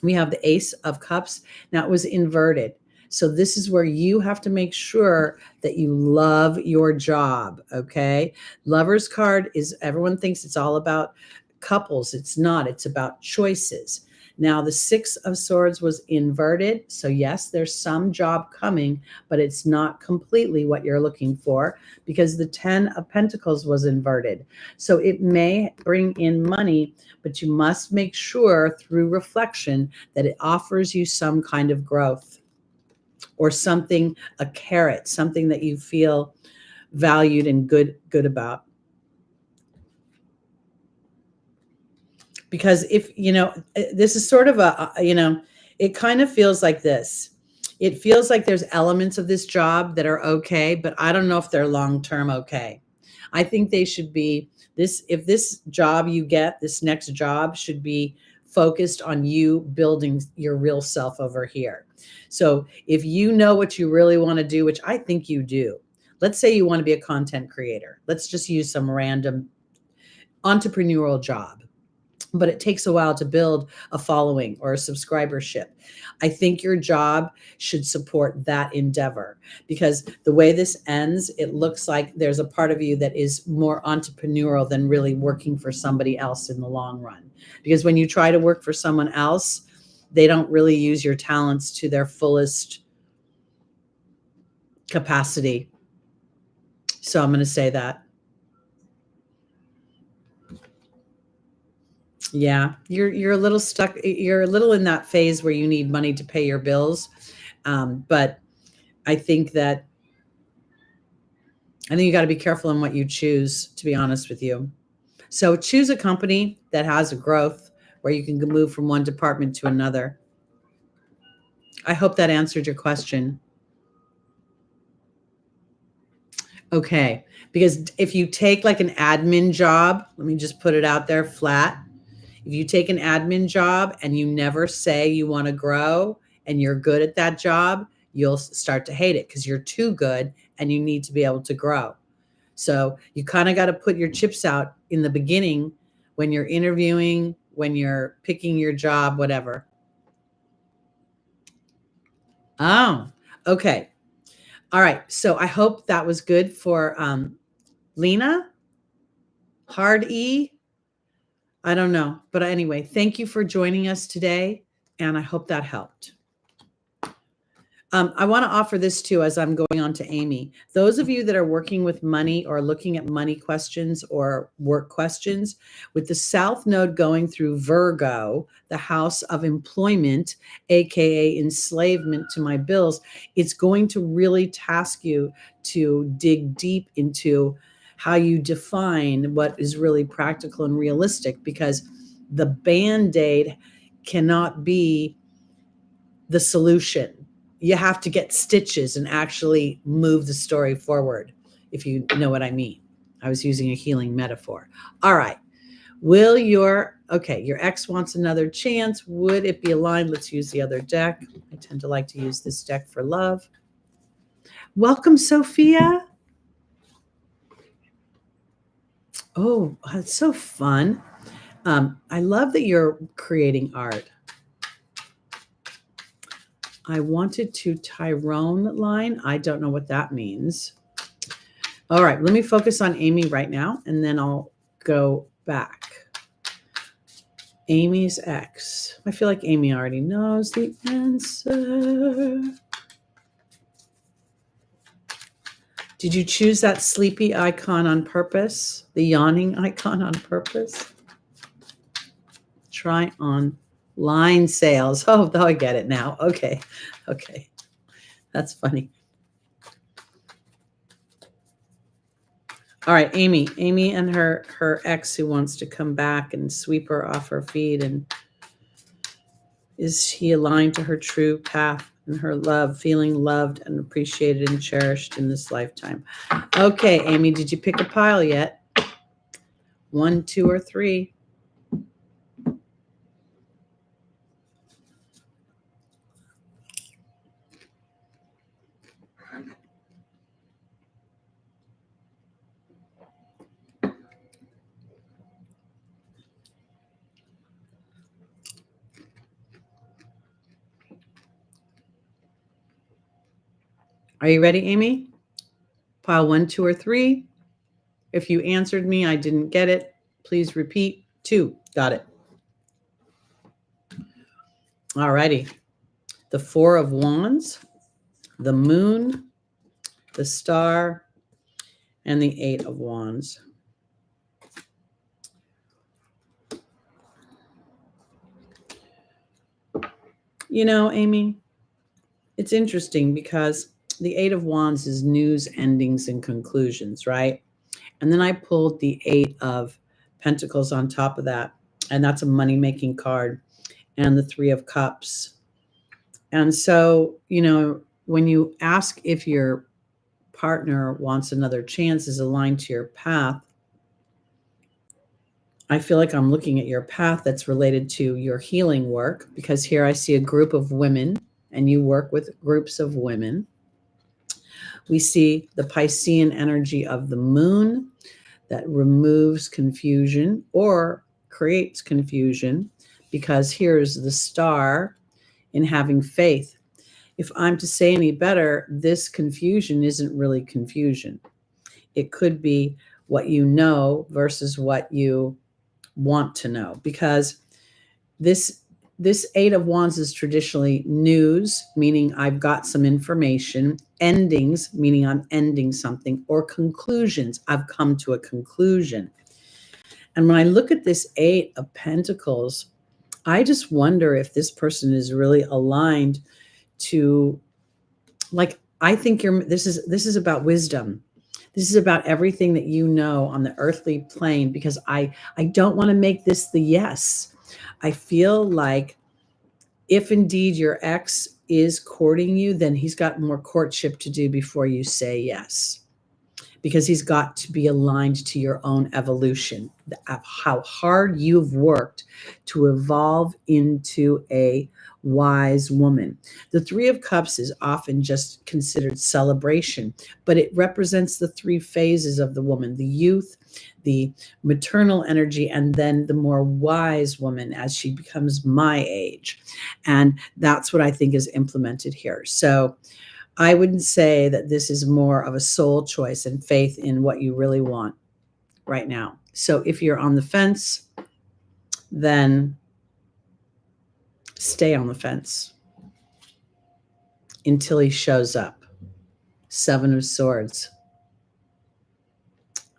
Speaker 1: We have the Ace of Cups. Now it was inverted. So this is where you have to make sure that you love your job, okay? Lover's card is, everyone thinks it's all about couples. It's not. It's about choices. Now, the 6 of Swords was inverted. So yes, there's some job coming, but it's not completely what you're looking for because the 10 of Pentacles was inverted. So it may bring in money, but you must make sure through reflection that it offers you some kind of growth or something, a carrot, something that you feel valued and good about. Because if, this is sort of it kind of feels like this. It feels like there's elements of this job that are okay, but I don't know if they're long-term okay. I think they should be if this job you get, this next job should be focused on you building your real self over here. So if you know what you really want to do, which I think you do, let's say you want to be a content creator. Let's just use some random entrepreneurial job. But it takes a while to build a following or a subscribership. I think your job should support that endeavor because the way this ends, it looks like there's a part of you that is more entrepreneurial than really working for somebody else in the long run. Because when you try to work for someone else, they don't really use your talents to their fullest capacity. So I'm going to say that. Yeah, you're a little stuck. You're a little in that phase where you need money to pay your bills. But I think you got to be careful in what you choose, to be honest with you. So choose a company that has a growth where you can move from one department to another. I hope that answered your question. Okay, because if you take like an admin job, let me just put it out there flat. If you take an admin job and you never say you want to grow and you're good at that job, you'll start to hate it because you're too good and you need to be able to grow. So you kind of got to put your chips out in the beginning when you're interviewing, when you're picking your job, whatever. Oh, okay. All right. So I hope that was good for Lena. Hard E. I don't know. But anyway, thank you for joining us today. And I hope that helped. I want to offer this too as I'm going on to Amy. Those of you that are working with money or looking at money questions or work questions, with the South Node going through Virgo, the house of employment, aka enslavement to my bills, it's going to really task you to dig deep into how you define what is really practical and realistic, because the Band-Aid cannot be the solution. You have to get stitches and actually move the story forward, if you know what I mean. I was using a healing metaphor. All right. Your ex wants another chance. Would it be aligned? Let's use the other deck. I tend to like to use this deck for love. Welcome, Sophia. Oh, that's so fun. I love that you're creating art. I wanted to Tyrone line. I don't know what that means. All right, let me focus on Amy right now, and then I'll go back. Amy's ex. I feel like Amy already knows the answer. Did you choose that sleepy icon on purpose? The yawning icon on purpose? Try on line sales. Oh, I get it now. Okay. That's funny. All right, Amy and her ex who wants to come back and sweep her off her feet. And is she aligned to her true path and her love, feeling loved and appreciated and cherished in this lifetime? Okay, Amy, did you pick a pile yet? 1, 2, or 3? Are you ready, Amy? Pile 1, 2, or 3? If you answered me, I didn't get it. Please repeat. 2. Got it. All righty. The 4 of Wands, the Moon, the Star, and the 8 of Wands. You know, Amy, it's interesting because the 8 of Wands is news, endings, and conclusions, right? And then I pulled the 8 of Pentacles on top of that, and that's a money-making card, and the 3 of Cups. And so, you know, when you ask if your partner wants another chance is aligned to your path, I feel like I'm looking at your path that's related to your healing work, because here I see a group of women and you work with groups of women. We see the Piscean energy of the moon that removes confusion or creates confusion, because here's the star in having faith. If I'm to say any better, this confusion isn't really confusion. It could be what you know versus what you want to know, because this 8 of Wands is traditionally news, meaning I've got some information, endings, meaning I'm ending something, or conclusions, I've come to a conclusion. And when I look at this 8 of Pentacles, I just wonder if this person is really aligned to, like, I think this is about wisdom. This is about everything that you know on the earthly plane, because I don't want to make this the yes. I feel like if indeed your ex is courting you, then he's got more courtship to do before you say yes, because he's got to be aligned to your own evolution, of how hard you've worked to evolve into a wise woman. The 3 of Cups is often just considered celebration, but it represents the 3 phases of the woman: the youth, the maternal energy, and then the more wise woman as she becomes my age. And that's what I think is implemented here. So I wouldn't say that this is more of a soul choice and faith in what you really want right now. So if you're on the fence, then stay on the fence until he shows up. 7 of Swords.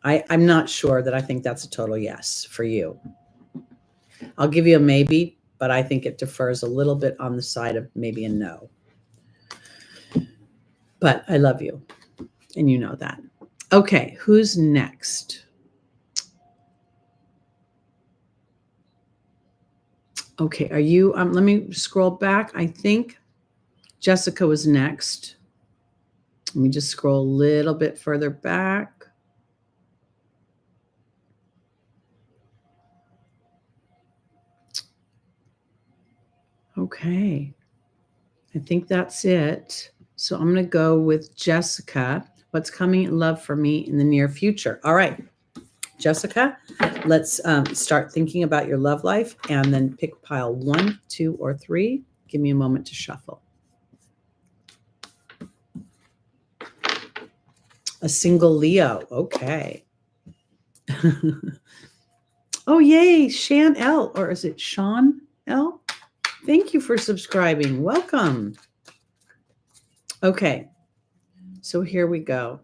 Speaker 1: I'm not sure that I think that's a total yes for you. I'll give you a maybe, but I think it defers a little bit on the side of maybe a no. But I love you, and you know that. Okay, who's next? Okay, are you, let me scroll back. I think Jessica was next. Let me just scroll a little bit further back. Okay, I think that's it. So I'm going to go with Jessica. What's coming in love for me in the near future? All right, Jessica, let's start thinking about your love life and then pick pile 1, 2, or 3. Give me a moment to shuffle. A single Leo. Okay. Oh, yay. Shan L. Or is it Sean L? Thank you for subscribing. Welcome. Okay. So here we go.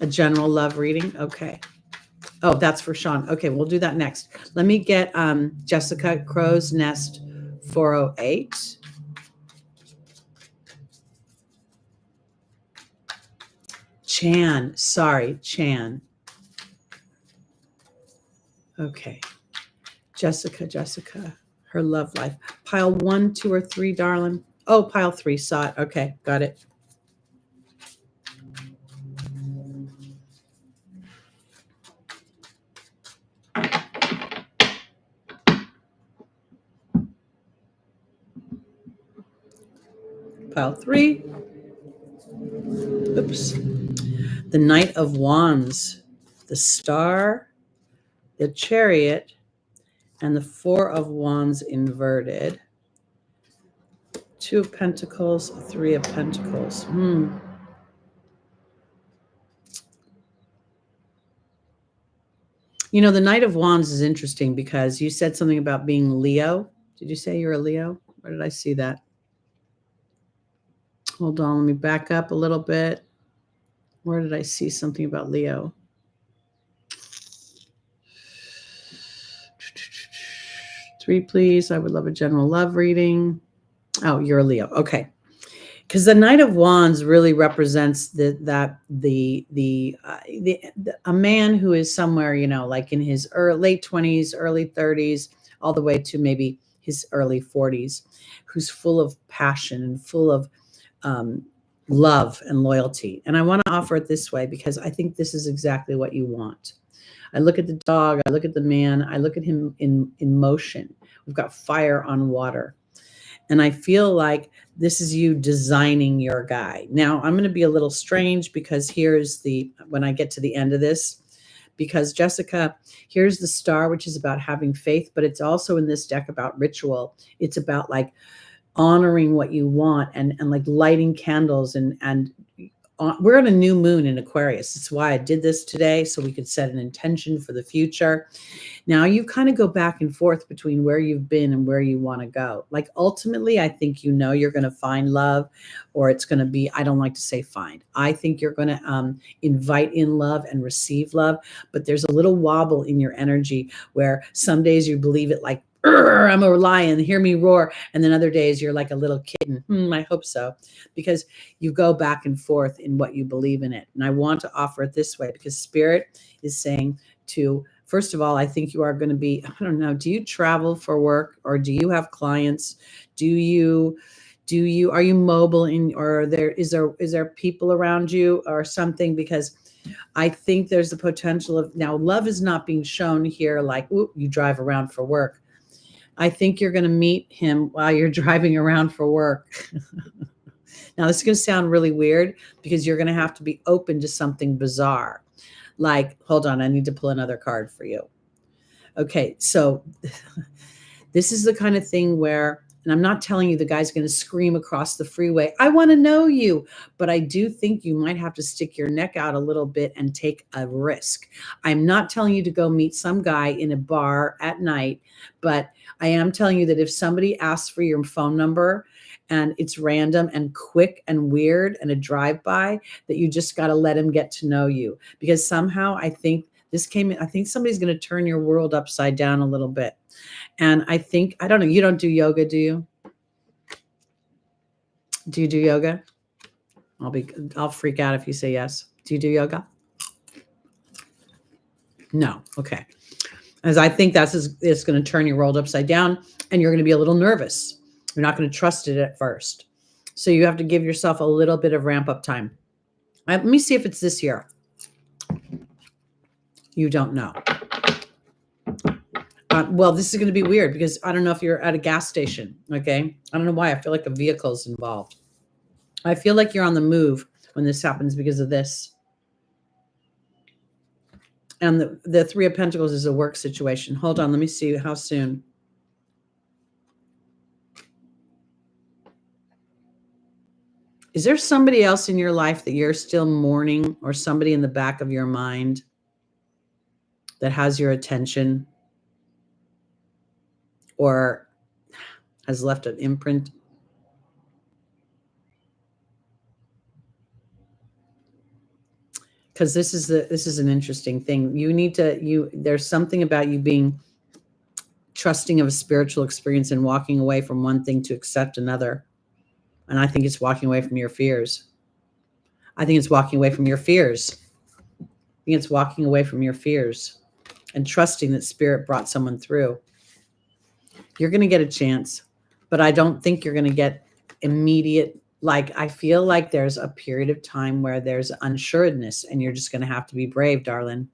Speaker 1: A general love reading. Okay. Oh, that's for Sean. Okay, we'll do that next. Let me get Jessica, Crow's Nest 408. Chan. Sorry, Chan. Okay. Jessica. Her love life. Pile 1, 2, or 3, darling. Oh, pile 3. Saw it. Okay, got it. Pile 3. Oops. The Knight of Wands, the Star, the Chariot, and the 4 of Wands inverted. 2 of Pentacles, 3 of Pentacles. You know, the Knight of Wands is interesting because you said something about being Leo. Did you say you're a Leo? Where did I see that? Hold on, let me back up a little bit. Where did I see something about Leo? Three, please. I would love a general love reading. Oh, you're a Leo. Okay. Because the Knight of Wands really represents a man who is somewhere, you know, like in his late 20s, early 30s, all the way to maybe his early 40s, who's full of passion and full of love and loyalty. And I want to offer it this way because I think this is exactly what you want. I look at the dog, I look at the man, I look at him in motion. We've got fire on water. And I feel like this is you designing your guy. Now, I'm going to be a little strange because when I get to the end of this, because Jessica, here's the Star, which is about having faith, but it's also in this deck about ritual. It's about like honoring what you want and like lighting candles and we're on a new moon in Aquarius. That's why I did this today, so we could set an intention for the future. Now you kind of go back and forth between where you've been and where you want to go. Like ultimately, I think you know you're going to find love, or it's going to be, I don't like to say find. I think you're going to invite in love and receive love, but there's a little wobble in your energy where some days you believe it like, I'm a lion, hear me roar. And then other days you're like a little kitten. I hope so. Because you go back and forth in what you believe in it. And I want to offer it this way because Spirit is saying to, first of all, I think you are going to be, I don't know, do you travel for work or do you have clients? Are you mobile or is there people around you or something? Because I think there's the potential of, now love is not being shown here like, ooh, you drive around for work. I think you're going to meet him while you're driving around for work. Now, this is going to sound really weird because you're going to have to be open to something bizarre. Like, hold on, I need to pull another card for you. Okay, so this is the kind of thing where And I'm not telling you the guy's going to scream across the freeway, I want to know you. But I do think you might have to stick your neck out a little bit and take a risk. I'm not telling you to go meet some guy in a bar at night, but I am telling you that if somebody asks for your phone number and it's random and quick and weird and a drive-by, that you just got to let him get to know you. Because somehow I think I think somebody's going to turn your world upside down a little bit. And I think, I don't know, you don't do yoga, do you? Do you do yoga? I'll freak out if you say yes. Do you do yoga? No. Okay. As I think it's going to turn your world upside down and you're going to be a little nervous. You're not going to trust it at first. So you have to give yourself a little bit of ramp up time. Let me see if it's this year. You don't know. Well, this is going to be weird because I don't know if you're at a gas station. Okay. I don't know why. I feel like a vehicle is involved. I feel like you're on the move when this happens because of this. And the Three of Pentacles is a work situation. Hold on. Let me see how soon. Is there somebody else in your life that you're still mourning, or somebody in the back of your mind that has your attention or has left an imprint? Because this is an interesting thing. There's something about you being trusting of a spiritual experience and walking away from one thing to accept another. And I think it's walking away from your fears. I think it's walking away from your fears. I think it's walking away from your fears and trusting that spirit brought someone through. You're going to get a chance, but I don't think you're going to get immediate. Like, I feel like there's a period of time where there's unsureness and you're just going to have to be brave, darling.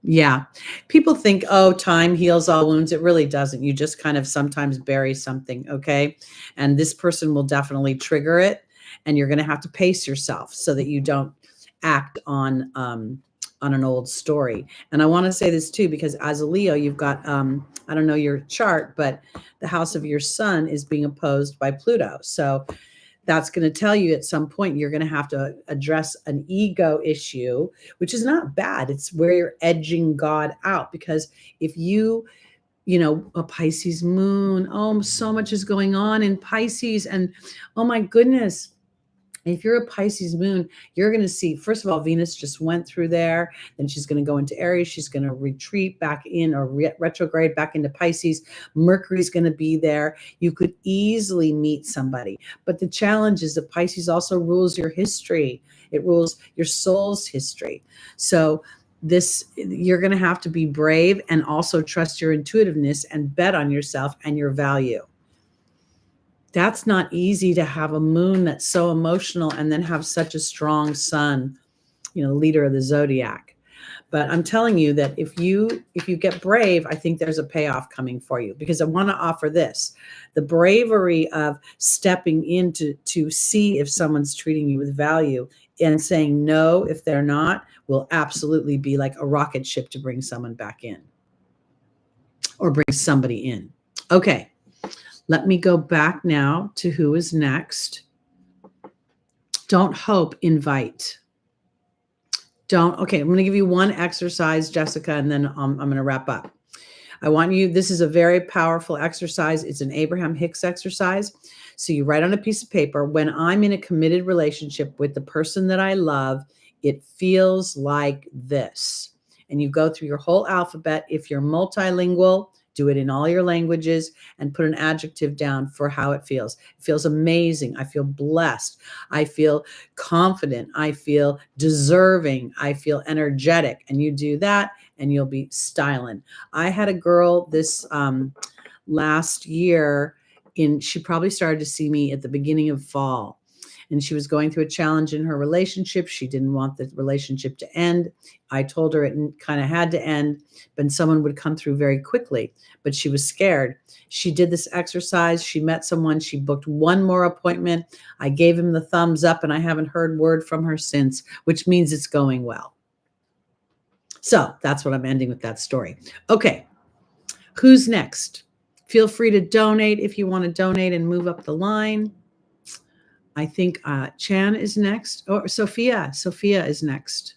Speaker 1: Yeah. People think, oh, time heals all wounds. It really doesn't. You just kind of sometimes bury something. Okay. And this person will definitely trigger it. And you're going to have to pace yourself so that you don't act on an old story. And I want to say this too, because as a Leo, you've got, I don't know your chart, but the house of your sun is being opposed by Pluto. So that's going to tell you at some point you're going to have to address an ego issue, which is not bad. It's where you're edging God out. Because if a Pisces moon, oh, so much is going on in Pisces. And oh my goodness, if you're a Pisces moon, you're going to see, first of all, Venus just went through there. Then she's going to go into Aries. She's going to retreat back in, or retrograde back into Pisces. Mercury's going to be there. You could easily meet somebody. But the challenge is that Pisces also rules your history. It rules your soul's history. So you're going to have to be brave and also trust your intuitiveness and bet on yourself and your value. That's not easy to have a moon that's so emotional and then have such a strong sun, leader of the Zodiac. But I'm telling you that if you get brave, I think there's a payoff coming for you, because I want to offer this. The bravery of stepping in to see if someone's treating you with value and saying no if they're not will absolutely be like a rocket ship to bring someone back in or bring somebody in. Okay. Let me go back now to who is next. Don't hope, invite. Okay, I'm going to give you one exercise, Jessica, and then I'm going to wrap up. This is a very powerful exercise. It's an Abraham Hicks exercise. So you write on a piece of paper, when I'm in a committed relationship with the person that I love, it feels like this. And you go through your whole alphabet. If you're multilingual, do it in all your languages and put an adjective down for how it feels. It feels amazing. I feel blessed. I feel confident. I feel deserving. I feel energetic. And you do that and you'll be styling. I had a girl this last year, she probably started to see me at the beginning of fall. And she was going through a challenge in her relationship. She didn't want the relationship to end. I told her it kind of had to end, but someone would come through very quickly. But she was scared. She did this exercise. She met someone. She booked one more appointment. I gave him the thumbs up, and I haven't heard word from her since, which means it's going well. So that's what I'm ending with that story. Okay. Who's next? Feel free to donate if you want to donate and move up the line. I think Chan is next. Or Sophia. Sophia is next.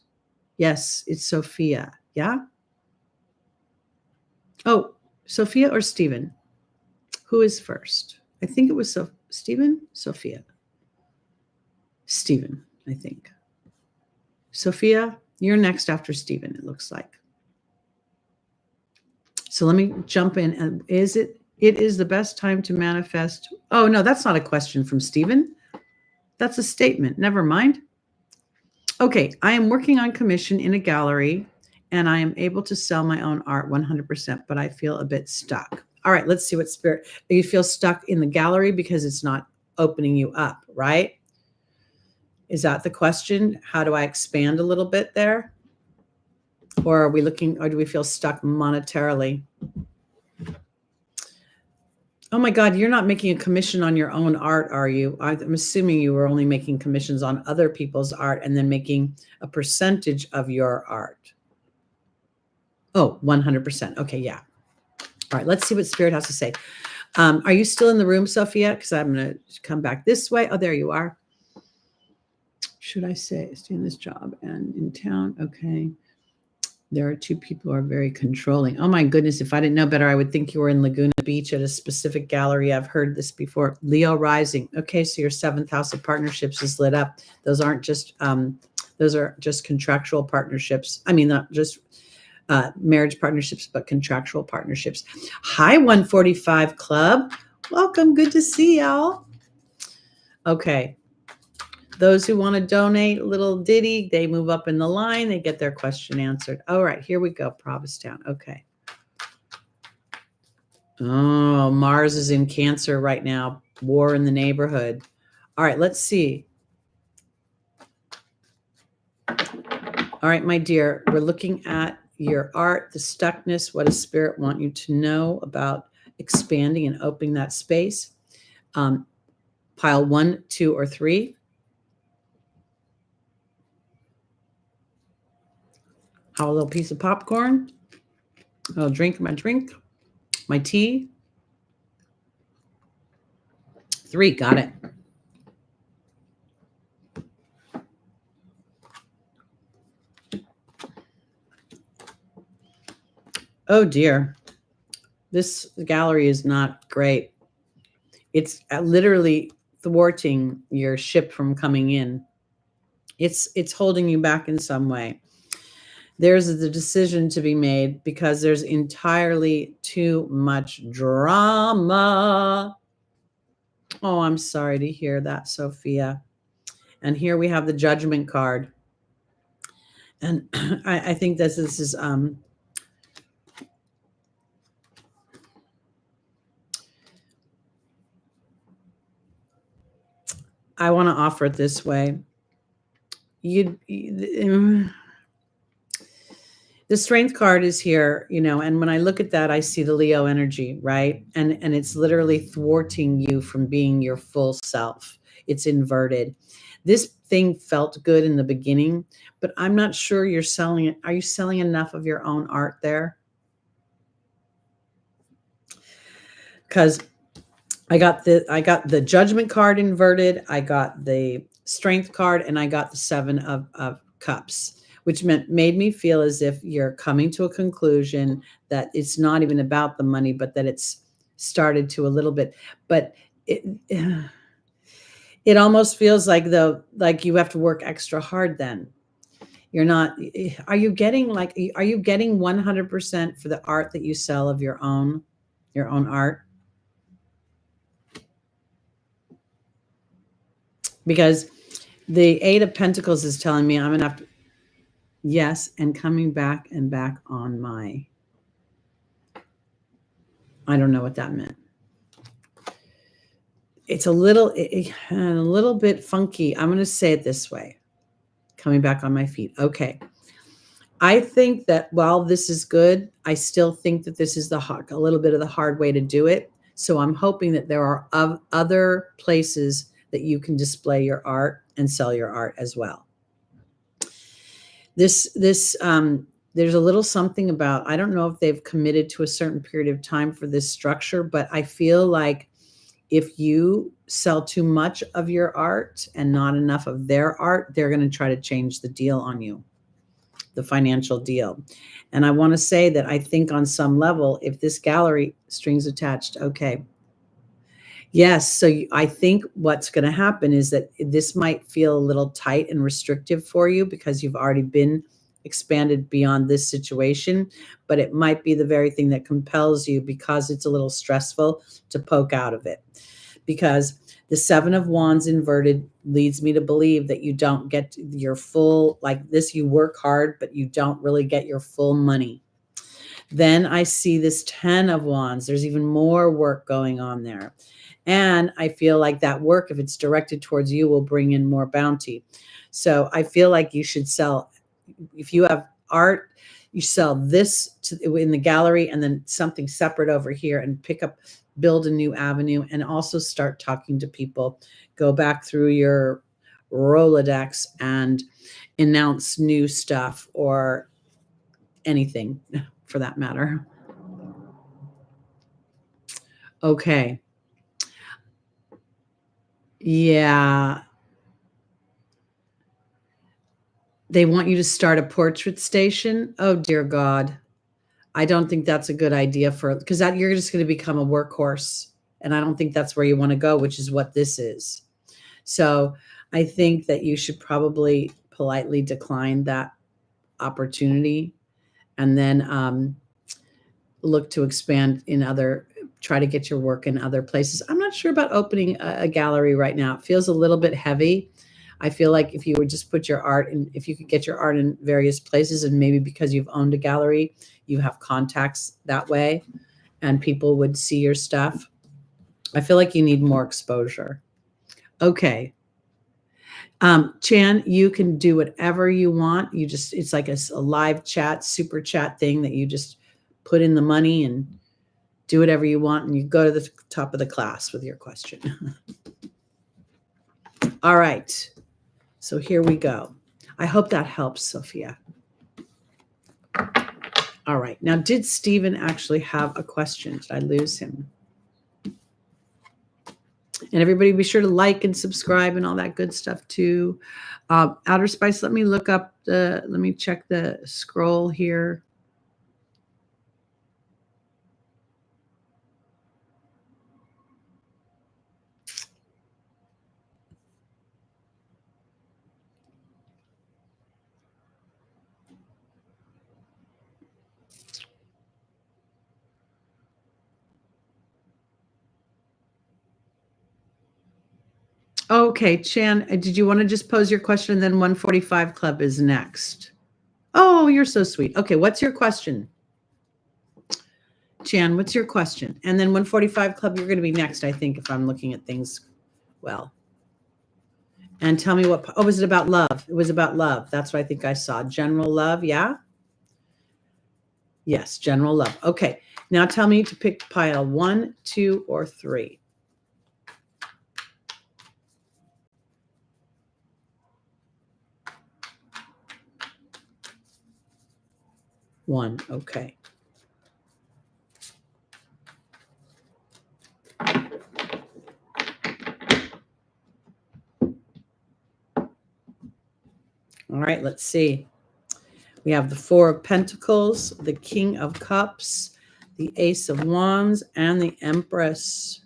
Speaker 1: Yes, it's Sophia. Yeah? Oh, Sophia or Stephen? Who is first? I think it was Stephen? Sophia. Stephen, I think. Sophia, you're next after Stephen, it looks like. So let me jump in. And it is the best time to manifest? Oh, no, that's not a question from Stephen. That's a statement. Never mind. Okay, I am working on commission in a gallery and I am able to sell my own art 100%, but I feel a bit stuck. All right, let's see what spirit. You feel stuck in the gallery because it's not opening you up, right? Is that the question? How do I expand a little bit there? Or are we looking, or do we feel stuck monetarily? Oh my God, you're not making a commission on your own art, are you? I'm assuming you were only making commissions on other people's art and then making a percentage of your art. Oh, 100%. Okay, yeah. All right, let's see what Spirit has to say. Are you still in the room, Sophia? Because I'm going to come back this way. Oh, there you are. Should I say stay in this job and in town? Okay. There are two people who are very controlling. Oh my goodness, if I didn't know better, I would think you were in Laguna Beach at a specific gallery. I've heard this before. Leo rising. Okay, so your 7th house of partnerships is lit up. Those aren't just those are just contractual partnerships. I mean, not just marriage partnerships, but contractual partnerships. Hi, 145 Club. Welcome. Good to see y'all. Okay. Those who want to donate a little ditty, they move up in the line. They get their question answered. All right, here we go. Provincetown. Okay. Oh, Mars is in Cancer right now. War in the neighborhood. All right, let's see. All right, my dear, we're looking at your art, the stuckness. What does Spirit want you to know about expanding and opening that space? Pile 1, 2, or 3. Have a little piece of popcorn. I'll drink my drink, my tea. 3, got it. Oh dear. This gallery is not great. It's literally thwarting your ship from coming in. It's holding you back in some way. There's the decision to be made because there's entirely too much drama. Oh, I'm sorry to hear that, Sophia. And here we have the Judgment card. And I think this is I want to offer it this way. The Strength card is here, and when I look at that, I see the Leo energy, right? And it's literally thwarting you from being your full self. It's inverted. This thing felt good in the beginning, but I'm not sure you're selling it. Are you selling enough of your own art there? Because I got the Judgment card inverted, I got the Strength card, and I got the 7 of Cups, which made me feel as if you're coming to a conclusion that it's not even about the money, but that it's started to a little bit. But it almost feels like like you have to work extra hard then. You're not, are you getting 100% for the art that you sell of your own art? Because the 8 of Pentacles is telling me I'm going to have to, yes, and coming back and back on my, I don't know what that meant. It's a little bit funky. I'm going to say it this way. Coming back on my feet. Okay. I think that while this is good, I still think that this is a little bit of the hard way to do it. So I'm hoping that there are other places that you can display your art and sell your art as well. This there's a little something about, I don't know if they've committed to a certain period of time for this structure, but I feel like if you sell too much of your art and not enough of their art, they're going to try to change the deal on you, the financial deal. And I want to say that I think on some level, if this gallery, strings attached, okay. Yes. So I think what's going to happen is that this might feel a little tight and restrictive for you because you've already been expanded beyond this situation, but it might be the very thing that compels you because it's a little stressful to poke out of it. Because the Seven of Wands inverted leads me to believe that you don't get your full, like this, you work hard, but you don't really get your full money. Then I see this 10 of Wands. There's even more work going on there. And I feel like that work, if it's directed towards you, will bring in more bounty. So I feel like you should sell, if you have art, you sell this in the gallery and then something separate over here and build a new avenue and also start talking to people. Go back through your Rolodex and announce new stuff or anything for that matter. Okay. Yeah. They want you to start a portrait station. Oh, dear God. I don't think that's a good idea because you're just going to become a workhorse. And I don't think that's where you want to go, which is what this is. So I think that you should probably politely decline that opportunity and then look to expand try to get your work in other places. I'm not sure about opening a gallery right now. It feels a little bit heavy. I feel like if you would just put your art in, if you could get your art in various places, and maybe because you've owned a gallery, you have contacts that way and people would see your stuff. I feel like you need more exposure. Okay. Chan, you can do whatever you want. It's like a live chat, super chat thing that you just put in the money and do whatever you want. And you go to the top of the class with your question. All right. So here we go. I hope that helps, Sophia. All right. Now, did Stephen actually have a question? Did I lose him? And everybody be sure to like and subscribe and all that good stuff too. Outer Spice, let me check the scroll here. Okay, Chan, did you want to just pose your question and then 145 Club is next? Oh, you're so sweet. Okay, what's your question? Chan, what's your question? And then 145 Club, you're going to be next, I think, if I'm looking at things well. And tell me was it about love? It was about love. That's what I think I saw. General love, yeah? Yes, general love. Okay, now tell me to pick pile 1, 2, or 3. 1, okay. All right, let's see. We have the 4 of Pentacles, the King of Cups, the Ace of Wands, and the Empress.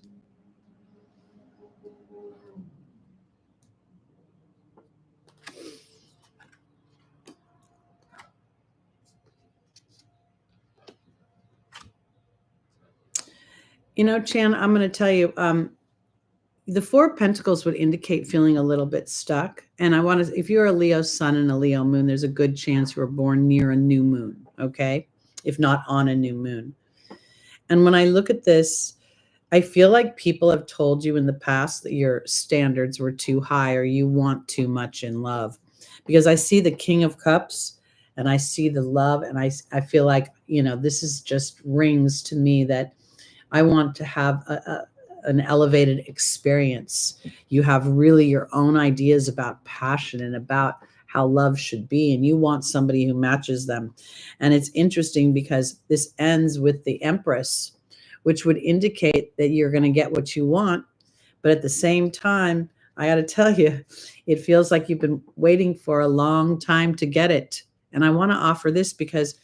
Speaker 1: You know, Chan, I'm going to tell you, the 4 of Pentacles would indicate feeling a little bit stuck. And if you're a Leo sun and a Leo moon, there's a good chance you were born near a new moon, okay? If not on a new moon. And when I look at this, I feel like people have told you in the past that your standards were too high or you want too much in love. Because I see the King of Cups and I see the love and I feel like, this is just rings to me that I want to have an elevated experience. You have really your own ideas about passion and about how love should be, and you want somebody who matches them. And it's interesting because this ends with the Empress, which would indicate that you're going to get what you want. But at the same time, I got to tell you, it feels like you've been waiting for a long time to get it. And I want to offer this because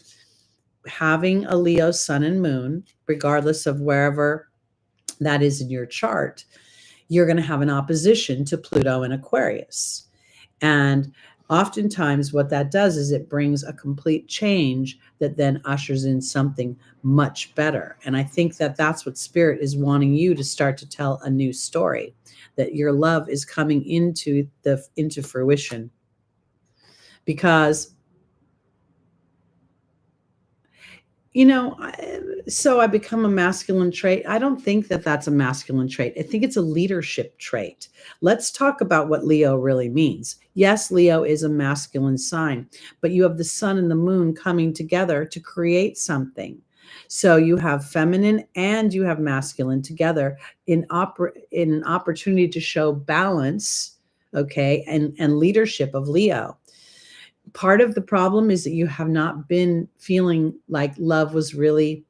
Speaker 1: having a Leo sun and moon, regardless of wherever that is in your chart, you're going to have an opposition to Pluto and Aquarius. And oftentimes what that does is it brings a complete change that then ushers in something much better. And I think that that's what Spirit is wanting you to start to tell a new story, that your love is coming into fruition. Because so I become a masculine trait. I don't think that that's a masculine trait. I think it's a leadership trait. Let's talk about what Leo really means. Yes, Leo is a masculine sign, but you have the sun and the moon coming together to create something. So you have feminine and you have masculine together in an opportunity to show balance, okay, and leadership of Leo. Part of the problem is that you have not been feeling like love was really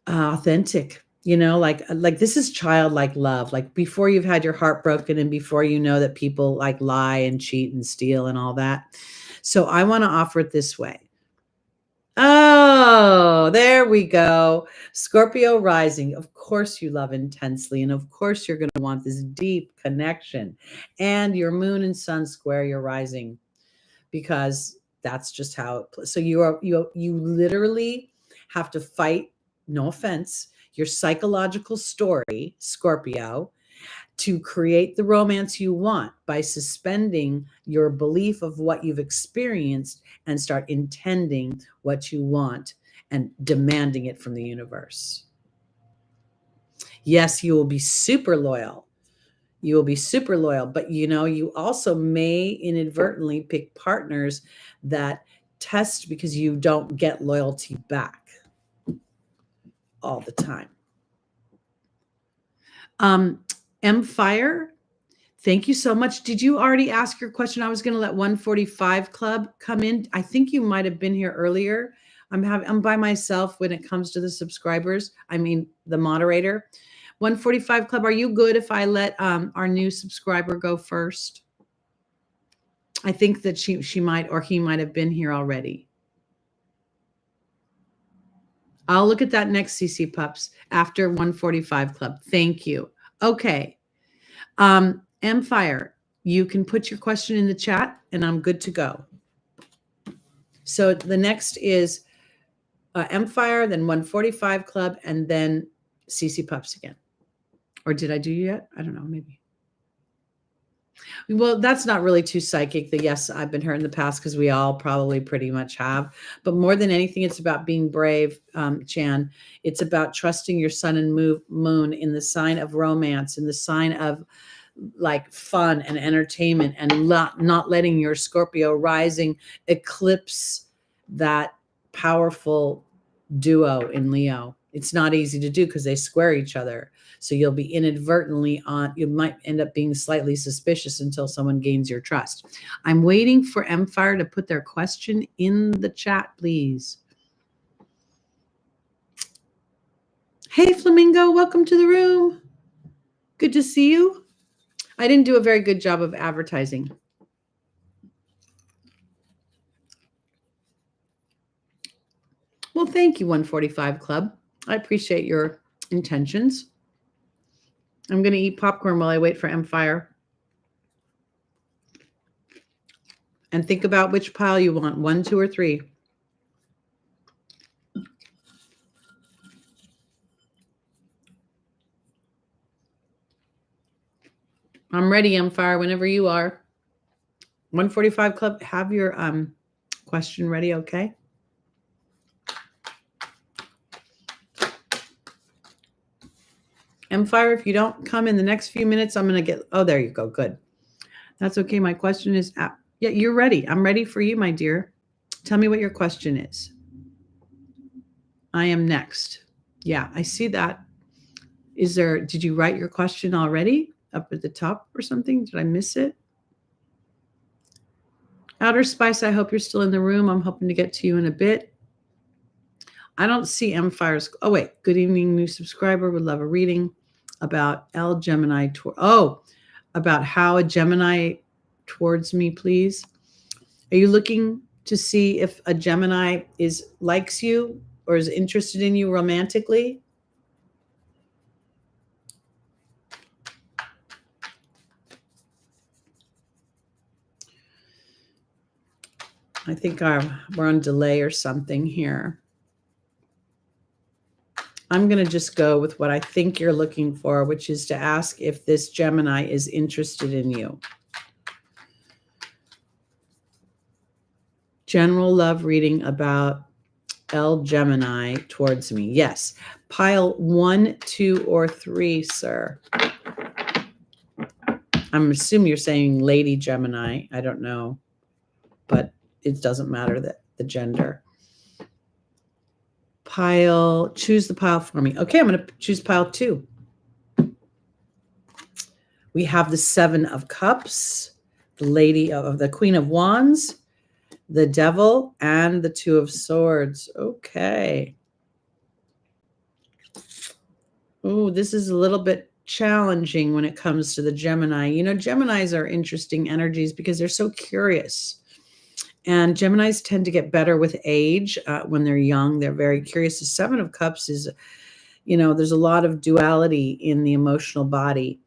Speaker 1: authentic, like this is childlike love, like before you've had your heart broken and before you know that people like lie and cheat and steal and all that. So I want to offer it this way. Oh, there we go. Scorpio rising. Of course you love intensely. And of course you're going to want this deep connection. And your moon and sun square your rising, because that's just how it. So you literally have to fight, no offense, your psychological story, Scorpio, to create the romance you want by suspending your belief of what you've experienced and start intending what you want and demanding it from the universe. Yes, you will be super loyal. You will be super loyal, but you also may inadvertently pick partners that test because you don't get loyalty back all the time. M Fire, thank you so much. Did you already ask your question? I was going to let 145 Club come in. I think you might have been here earlier. I'm by myself when it comes to the subscribers. I mean, the moderator. 145 Club, are you good if I let our new subscriber go first? I think that she might, or he might have been here already. I'll look at that next, CC Pups, after 145 Club. Thank you. Okay. M Fire, you can put your question in the chat and I'm good to go. So the next is M Fire, then 145 Club, and then CC Pups again. Or did I do you yet? I don't know, maybe. Well, that's not really too psychic. Yes, I've been hurt in the past, because we all probably pretty much have. But more than anything, it's about being brave, Chan. It's about trusting your sun and moon in the sign of romance, in the sign of like fun and entertainment, and not letting your Scorpio rising eclipse that powerful duo in Leo. It's not easy to do because they square each other. So you'll be inadvertently you might end up being slightly suspicious until someone gains your trust. I'm waiting for M-Fire to put their question in the chat, please. Hey, Flamingo, welcome to the room. Good to see you. I didn't do a very good job of advertising. Well, thank you, 145 Club. I appreciate your intentions. I'm going to eat popcorn while I wait for M-Fire. And think about which pile you want, 1, 2, or 3. I'm ready, M-Fire, whenever you are. 145 Club, have your question ready, okay? M-Fire, if you don't come in the next few minutes, I'm going to get... Oh, there you go. Good. That's okay. My question is... Yeah, you're ready. I'm ready for you, my dear. Tell me what your question is. I am next. Yeah, I see that. Did you write your question already up at the top or something? Did I miss it? Outer Spice, I hope you're still in the room. I'm hoping to get to you in a bit. I don't see M Fires. Oh, wait. Good evening, new subscriber. Would love a reading about L Gemini. About how a Gemini towards me, please. Are you looking to see if a Gemini likes you or is interested in you romantically? I think we're on delay or something here. I'm going to just go with what I think you're looking for, which is to ask if this Gemini is interested in you. General love reading about L Gemini towards me. Yes. Pile 1, 2, or 3, sir. I'm assuming you're saying Lady Gemini. I don't know, but it doesn't matter the gender. Choose the pile for me. Okay, I'm going to choose pile 2. We have the 7 of Cups, the Queen of Wands, the Devil, and the 2 of Swords. Okay. Oh, this is a little bit challenging when it comes to the Gemini. You know, Geminis are interesting energies because they're so curious. And Geminis tend to get better with age. When they're young, they're very curious. The 7 of Cups is, there's a lot of duality in the emotional body.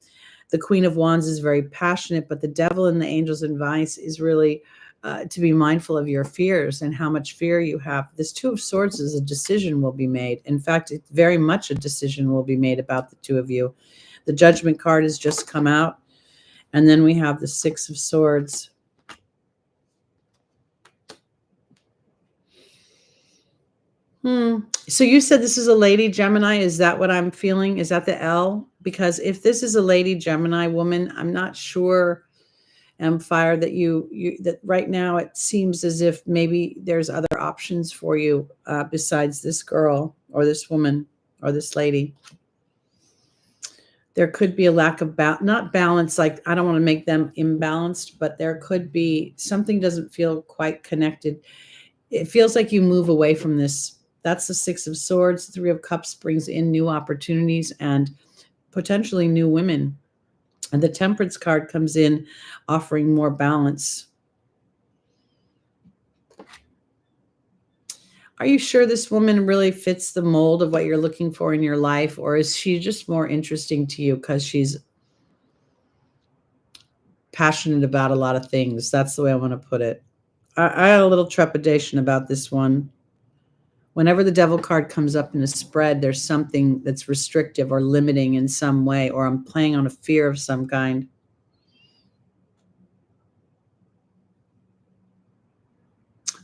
Speaker 1: The Queen of Wands is very passionate, but the Devil and the Angel's advice is really to be mindful of your fears and how much fear you have. This 2 of Swords is a decision will be made. In fact, it's very much a decision will be made about the 2 of you. The Judgment card has just come out. And then we have the 6 of Swords. So you said this is a Lady Gemini. Is that what I'm feeling? Is that the L? Because if this is a Lady Gemini woman, I'm not sure, Fire, that that right now it seems as if maybe there's other options for you besides this girl or this woman or this lady. There could be a lack of not balance. Like, I don't want to make them imbalanced, but there could be something doesn't feel quite connected. It feels like you move away from this. That's the 6 of Swords. The 3 of Cups brings in new opportunities and potentially new women. And the Temperance card comes in offering more balance. Are you sure this woman really fits the mold of what you're looking for in your life? Or is she just more interesting to you because she's passionate about a lot of things? That's the way I want to put it. I had a little trepidation about this one. Whenever the Devil card comes up in a spread, there's something that's restrictive or limiting in some way, or I'm playing on a fear of some kind.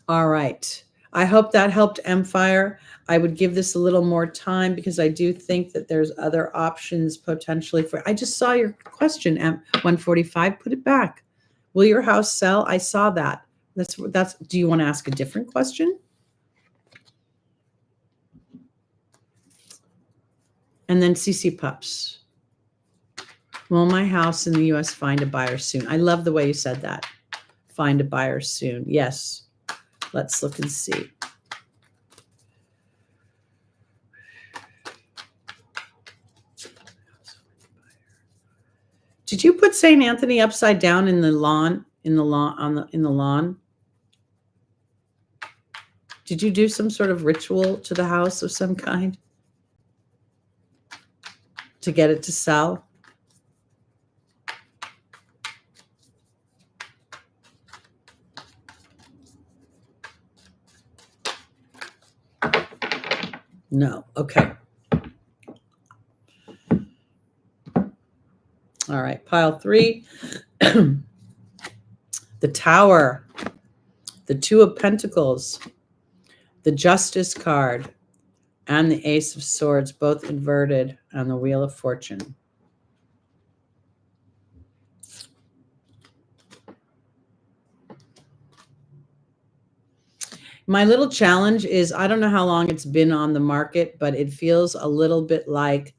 Speaker 1: All right. I hope that helped, Fire. I would give this a little more time because I do think that there's other options potentially for. I just saw your question, M145. Put it back. Will your house sell? I saw that. That's. Do you want to ask a different question? And then CC Pups. Will my house in the U.S. find a buyer soon? I love the way you said that. Find a buyer soon. Yes. Let's look and see. Did you put St. Anthony upside down in the lawn? In the lawn? Did you do some sort of ritual to the house of some kind to get it to sell? No. Okay. All right. Pile 3. The Tower. The 2 of Pentacles. The Justice card. And the Ace of Swords, both inverted on the Wheel of Fortune. My little challenge is, I don't know how long it's been on the market, but it feels a little bit like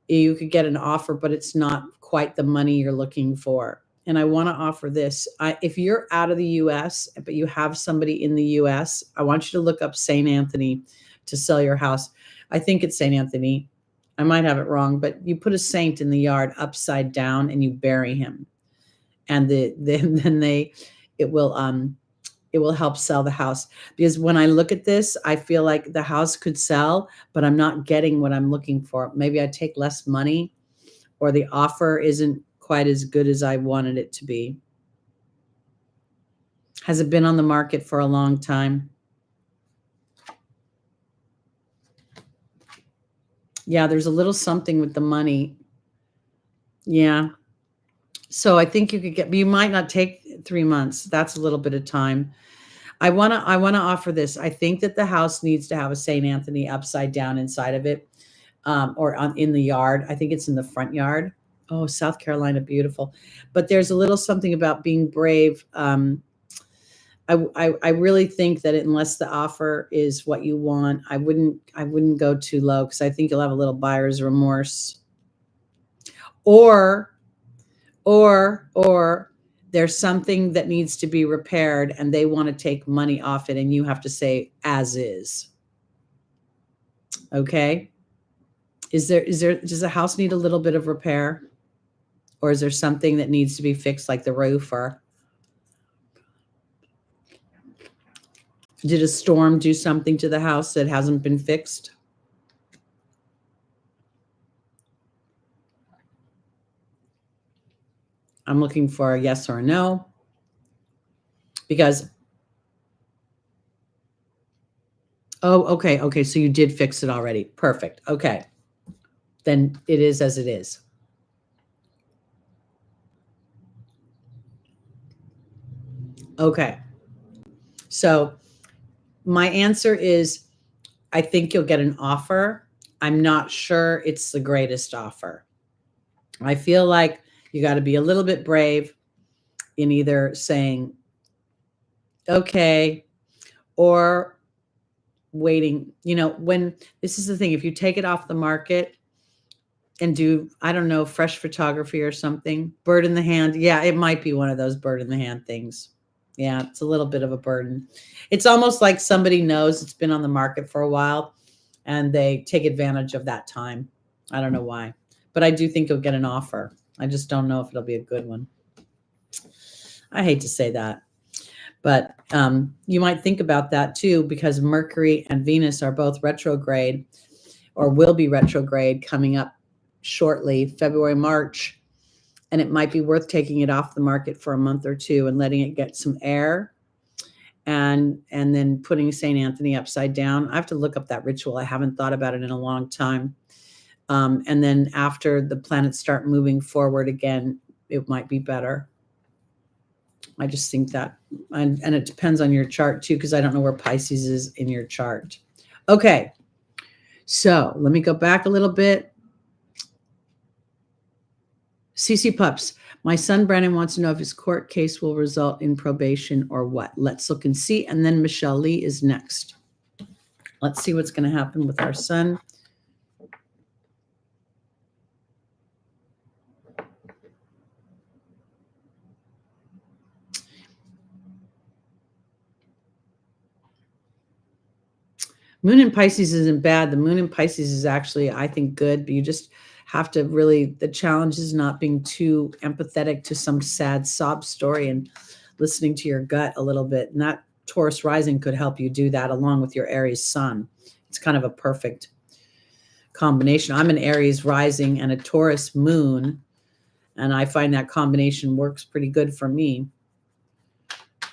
Speaker 1: you could get an offer, but it's not quite the money you're looking for. and I want to offer this. If you're out of the US, but you have somebody in the US, I want you to look up St. Anthony to sell your house. I think it's St. Anthony. I might have it wrong, but you put a saint in the yard upside down and you bury him. And then it will help sell the house. Because when I look at this, I feel like the house could sell, but I'm not getting what I'm looking for. Maybe I take less money, or the offer isn't quite as good as I wanted it to be. Has it been on the market for a long time? Yeah, there's a little something with the money. Yeah. So I think you could get, but you might not take 3 months. That's a little bit of time. I want to offer this. I think that the house needs to have a St. Anthony upside down inside of it, or in the yard. I think it's in the front yard. Oh, South Carolina, beautiful. But there's a little something about being brave. I really think that unless the offer is what you want, I wouldn't go too low, because I think you'll have a little buyer's remorse. Or there's something that needs to be repaired and they want to take money off it, and you have to say as is. Okay? Does the house need a little bit of repair? Or is there something that needs to be fixed, like the roof? Or did a storm do something to the house that hasn't been fixed? I'm looking for a yes or a no, because, oh, okay, so you did fix it already. Perfect. Okay. Then it is as it is. Okay. So my answer is, I think you'll get an offer. I'm not sure it's the greatest offer. I feel like you got to be a little bit brave in either saying, okay, or waiting. When this is the thing, if you take it off the market and do, I don't know, fresh photography or something, bird in the hand. Yeah, it might be one of those bird in the hand things. Yeah, it's a little bit of a burden. It's almost like somebody knows it's been on the market for a while and they take advantage of that time. I don't know why, but I do think you'll get an offer. I just don't know if it'll be a good one. I hate to say that, but you might think about that too, because Mercury and Venus are both retrograde, or will be retrograde coming up shortly, February, March. And it might be worth taking it off the market for a month or two and letting it get some air, and then putting St. Anthony upside down. I have to look up that ritual. I haven't thought about it in a long time. And then after the planets start moving forward again, it might be better. I just think that, and it depends on your chart too, because I don't know where Pisces is in your chart. Okay, so let me go back a little bit. CC Pups, my son Brandon wants to know if his court case will result in probation or what. Let's look and see. And then Michelle Lee is next. Let's see what's going to happen with our son. Moon in Pisces isn't bad. The moon in Pisces is actually, I think, good, but you just have to really, the challenge is not being too empathetic to some sad sob story and listening to your gut a little bit. And that Taurus rising could help you do that, along with your Aries sun. It's kind of a perfect combination. I'm an Aries rising and a Taurus moon, and I find that combination works pretty good for me.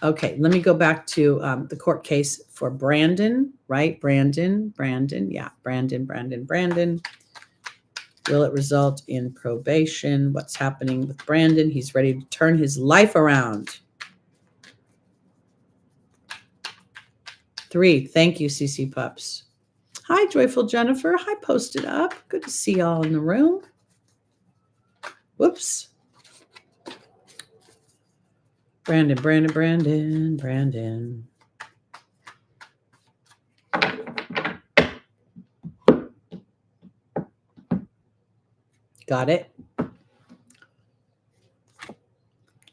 Speaker 1: Okay, let me go back to the court case for Brandon, right? Brandon. Yeah, Brandon. Will it result in probation? What's happening with Brandon? He's ready to turn his life around. 3. Thank you, CC Pups. Hi, Joyful Jennifer. Hi, Posted Up. Good to see y'all in the room. Whoops. Brandon. Got it.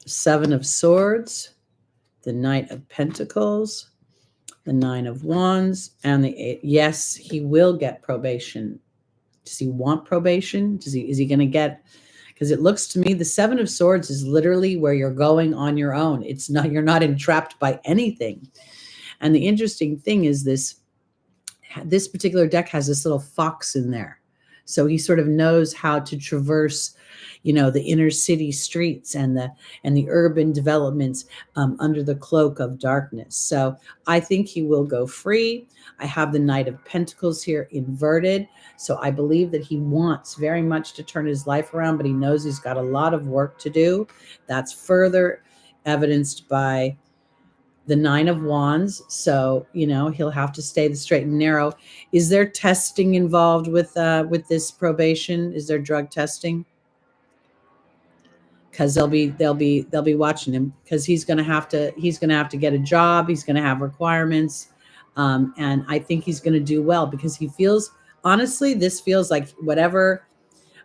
Speaker 1: Seven of Swords, the Knight of Pentacles, the Nine of Wands, and the Eight. Yes, he will get probation. Does he want probation? Is he going to get, because it looks to me the Seven of Swords is literally where you're going on your own. It's not, you're not entrapped by anything. And the interesting thing is this particular deck has this little fox in there. So he sort of knows how to traverse, the inner city streets and the urban developments under the cloak of darkness. So I think he will go free. I have the Knight of Pentacles here inverted. So I believe that he wants very much to turn his life around, but he knows he's got a lot of work to do. That's further evidenced by the Nine of Wands. So, he'll have to stay the straight and narrow. Is there testing involved with this probation? Is there drug testing? Because they'll be watching him, because he's gonna have to get a job. He's gonna have requirements. And I think he's gonna do well, because he feels, honestly, this feels like whatever,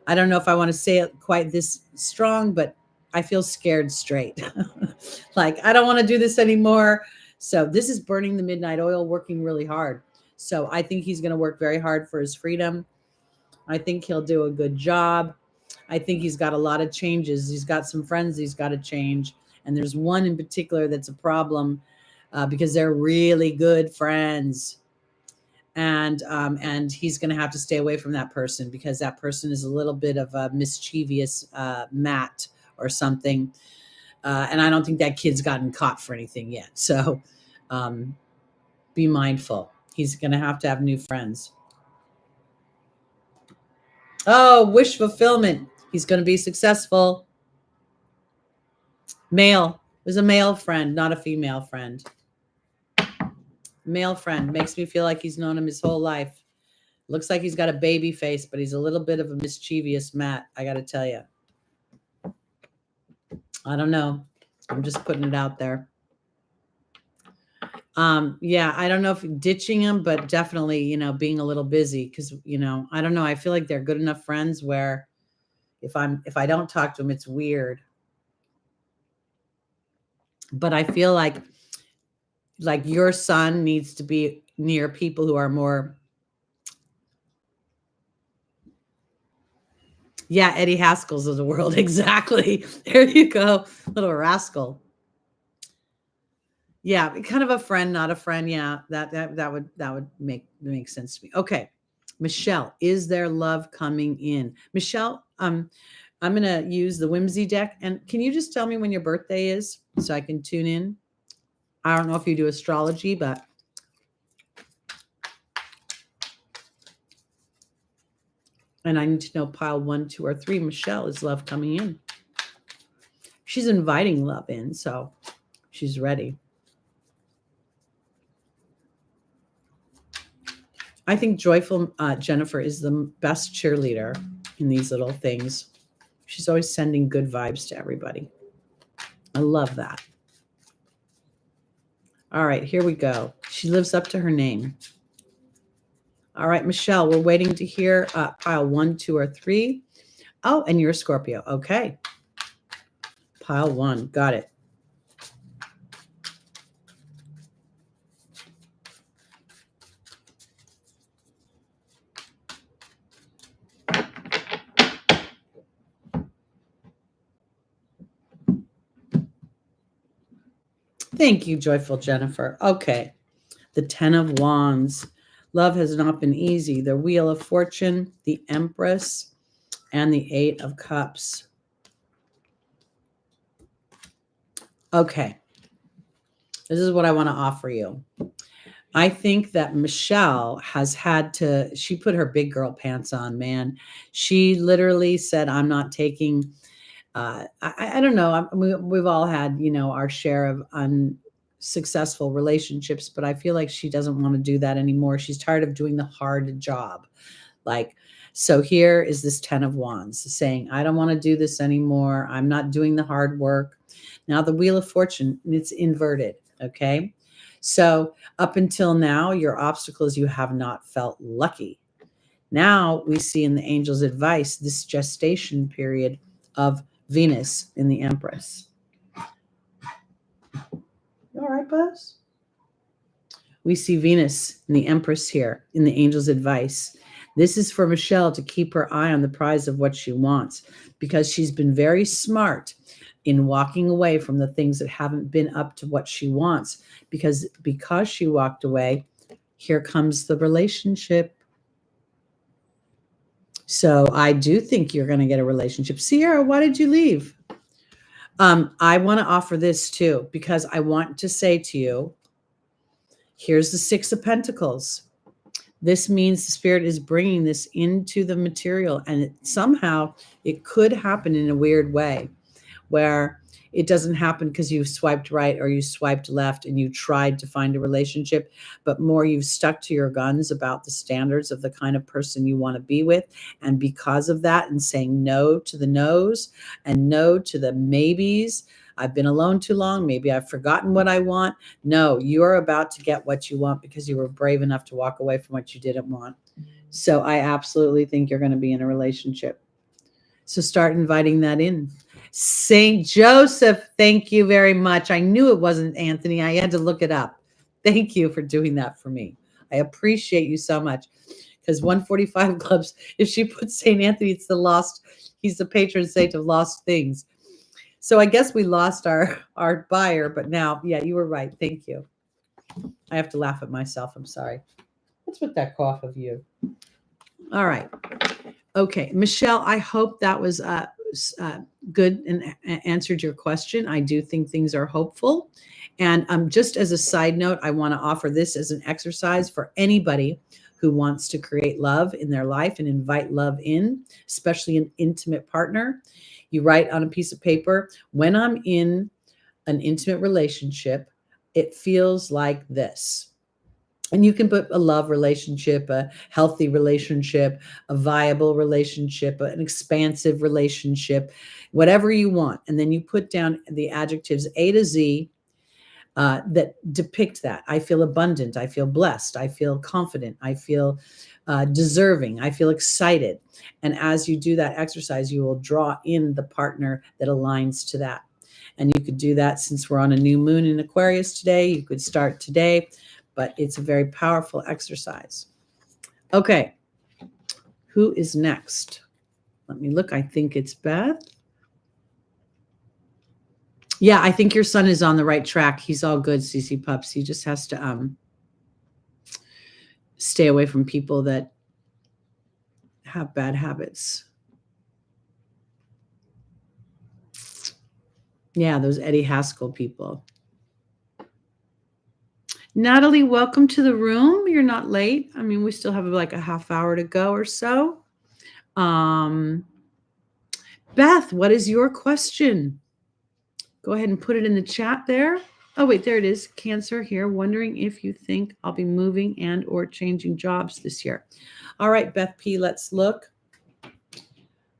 Speaker 1: I don't know if I want to say it quite this strong, but I feel scared straight. Like, I don't want to do this anymore. So this is burning the midnight oil, working really hard. So I think he's going to work very hard for his freedom. I think he'll do a good job. I think he's got a lot of changes. He's got some friends he's got to change. And there's one in particular that's a problem because they're really good friends. And he's going to have to stay away from that person, because that person is a little bit of a mischievous Matt or something. And I don't think that kid's gotten caught for anything yet. So be mindful. He's going to have new friends. Oh, wish fulfillment. He's going to be successful. Male. There's a male friend, not a female friend. Male friend makes me feel like he's known him his whole life. Looks like he's got a baby face, but he's a little bit of a mischievous Matt, I got to tell you. I don't know. I'm just putting it out there. Yeah, I don't know if ditching him, but definitely, being a little busy, because, I don't know. I feel like they're good enough friends where if I don't talk to him, it's weird. But I feel like your son needs to be near people who are more. Yeah, Eddie Haskell's of the world. Exactly. There you go. Little rascal. Yeah, kind of a friend, not a friend. Yeah, that would make sense to me. Okay. Michelle, is there love coming in? Michelle, I'm going to use the Whimsy deck. And can you just tell me when your birthday is so I can tune in? I don't know if you do astrology, but and I need to know pile 1, 2, or 3. Michelle, is love coming in? She's inviting love in, so she's ready. I think joyful Jennifer is the best cheerleader in these little things. She's always sending good vibes to everybody. I love that. All right, here we go. She lives up to her name. All right, Michelle, we're waiting to hear pile 1, 2, or 3. Oh, and you're a Scorpio. Okay. Pile 1. Got it. Thank you, joyful Jennifer. Okay. The 10 of Wands. Love has not been easy. The Wheel of Fortune, the Empress, and the 8 of Cups. Okay. This is what I want to offer you. I think that Michelle has she put her big girl pants on, man. She literally said, I'm not taking, I don't know. We've all had, our share of unsuccessful relationships, but I feel like she doesn't want to do that anymore. She's tired of doing the hard job. So here is this 10 of Wands saying, I don't want to do this anymore. I'm not doing the hard work. Now the Wheel of Fortune, it's inverted. Okay. So up until now, your obstacle is you have not felt lucky. Now we see in the angel's advice, this gestation period of Venus in the Empress. You all right, Buzz? We see Venus and the Empress here in the angel's advice. This is for Michelle to keep her eye on the prize of what she wants, because she's been very smart in walking away from the things that haven't been up to what she wants. Because she walked away, here comes the relationship. So I do think you're going to get a relationship. Sierra, why did you leave? I want to offer this too, because I want to say to you, here's the Six of Pentacles. This means the spirit is bringing this into the material, and somehow it could happen in a weird way where it doesn't happen because you swiped right or you swiped left and you tried to find a relationship, but more you've stuck to your guns about the standards of the kind of person you want to be with. And because of that, and saying no to the no's and no to the maybes, I've been alone too long. Maybe I've forgotten what I want. No, you're about to get what you want because you were brave enough to walk away from what you didn't want. So I absolutely think you're going to be in a relationship. So start inviting that in. St. Joseph, thank you very much. I knew it wasn't Anthony. I had to look it up. Thank you for doing that for me. I appreciate you so much. Because 145 Clubs, if she puts St. Anthony, it's he's the patron saint of lost things. So I guess we lost our buyer, but now, yeah, you were right. Thank you. I have to laugh at myself. I'm sorry. What's with that cough of you? All right. Okay, Michelle, I hope that was good and answered your question. I do think things are hopeful. And just as a side note, I want to offer this as an exercise for anybody who wants to create love in their life and invite love in, especially an intimate partner. You write on a piece of paper, when I'm in an intimate relationship, it feels like this. And you can put a love relationship, a healthy relationship, a viable relationship, an expansive relationship, whatever you want. And then you put down the adjectives A to Z that depict that. I feel abundant. I feel blessed. I feel confident. I feel deserving. I feel excited. And as you do that exercise, you will draw in the partner that aligns to that. And you could do that since we're on a new moon in Aquarius today. You could start today. But it's a very powerful exercise. Okay, who is next? Let me look. I think it's Beth. Yeah, I think your son is on the right track. He's all good, CC Pups. He just has to stay away from people that have bad habits. Yeah, those Eddie Haskell people. Natalie, welcome to the room. You're not late. I mean, we still have like a half hour to go or so. Beth, what is your question? Go ahead and put it in the chat there. Oh, wait, there it is. Cancer here. Wondering if you think I'll be moving and or changing jobs this year. All right, Beth P., let's look.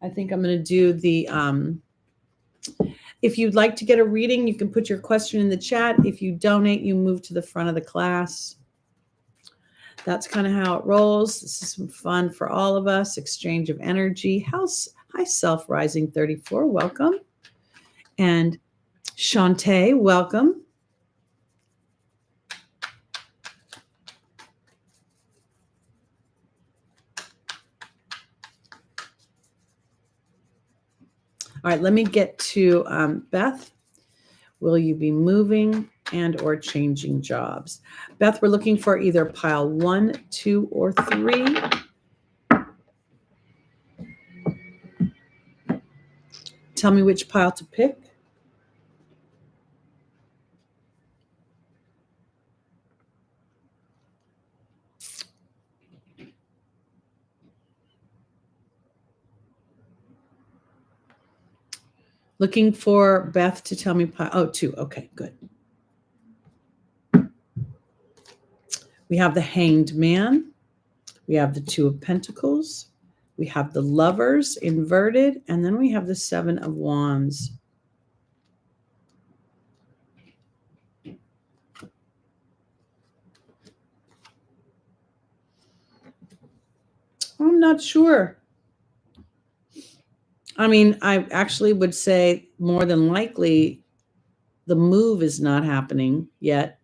Speaker 1: I think I'm going to do the, if you'd like to get a reading, you can put your question in the chat. If you donate, you move to the front of the class. That's kind of how it rolls. This is some fun for all of us. Exchange of energy. Hi, Self Rising 34. Welcome. And Shantae, welcome. All right, let me get to Beth. Will you be moving and or changing jobs? Beth, we're looking for either pile 1, 2, or 3. Tell me which pile to pick. Looking for Beth to tell me pile. Oh, 2. Okay, good. We have the Hanged Man. We have the 2 of Pentacles. We have the Lovers inverted. And then we have the 7 of Wands. I'm not sure. I mean, I actually would say more than likely the move is not happening yet.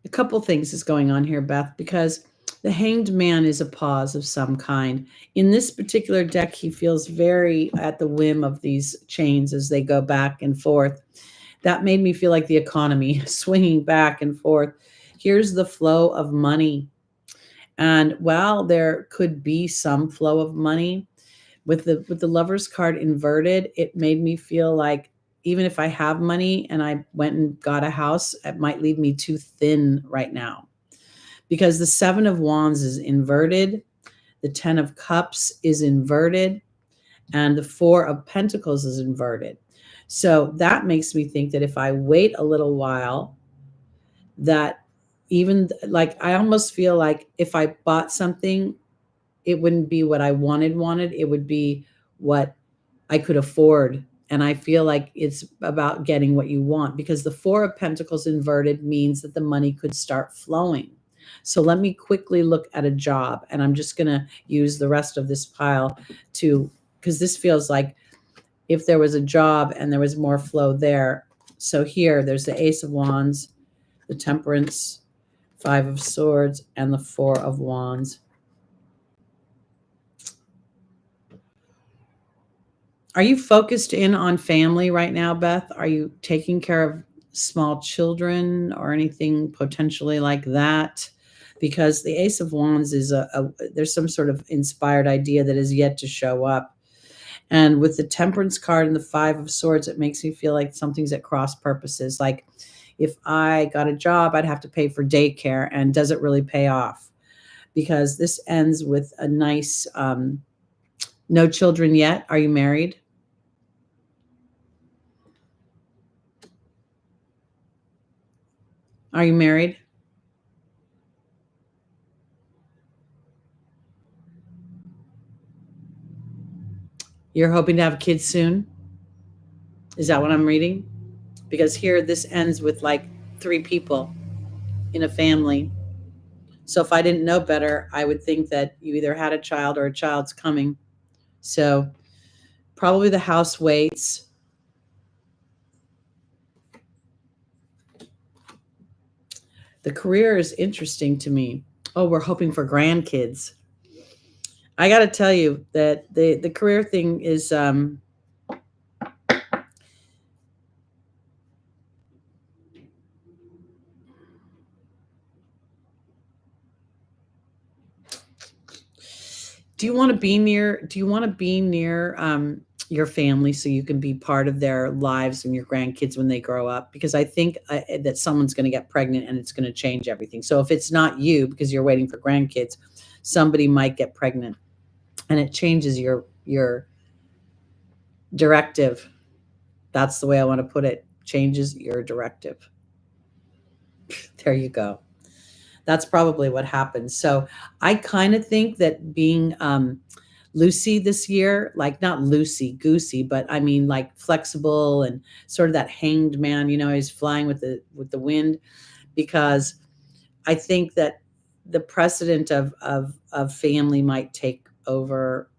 Speaker 1: A couple things is going on here, Beth, because the Hanged Man is a pause of some kind. In this particular deck, he feels very at the whim of these chains as they go back and forth. That made me feel like the economy swinging back and forth. Here's the flow of money. And while there could be some flow of money, with the Lover's card inverted, it made me feel like even if I have money and I went and got a house, it might leave me too thin right now. Because the Seven of Wands is inverted, the Ten of Cups is inverted, and the Four of Pentacles is inverted. So that makes me think that if I wait a little while, that even like I almost feel like if I bought something, it wouldn't be what I wanted. It would be what I could afford. And I feel like it's about getting what you want, because the Four of Pentacles inverted means that the money could start flowing. So let me quickly look at a job, and I'm just going to use the rest of this pile because this feels like if there was a job and there was more flow there. So here, there's the Ace of Wands, the Temperance, Five of Swords, and the Four of Wands. Are you focused in on family right now, Beth? Are you taking care of small children or anything potentially like that? Because the Ace of Wands is there's some sort of inspired idea that is yet to show up. And with the Temperance card and the Five of Swords, it makes me feel like something's at cross purposes. Like if I got a job, I'd have to pay for daycare, and does it really pay off? Because this ends with a nice no children yet. Are you married? Are you married? You're hoping to have kids soon? Is that what I'm reading? Because here this ends with like 3 people in a family. So if I didn't know better, I would think that you either had a child or a child's coming. So probably the house waits. The career is interesting to me. Oh, we're hoping for grandkids. I got to tell you that the career thing is do you want to be near your family so you can be part of their lives and your grandkids when they grow up? Because I think that someone's going to get pregnant and it's going to change everything. So if it's not you because you're waiting for grandkids, somebody might get pregnant and it changes your directive. That's the way I want to put it. Changes your directive. There you go. That's probably what happens. So I kind of think that being Lucy this year, like not loosey goosey, but I mean like flexible and sort of that hanged man, he's flying with the wind, because I think that the precedent of family might take over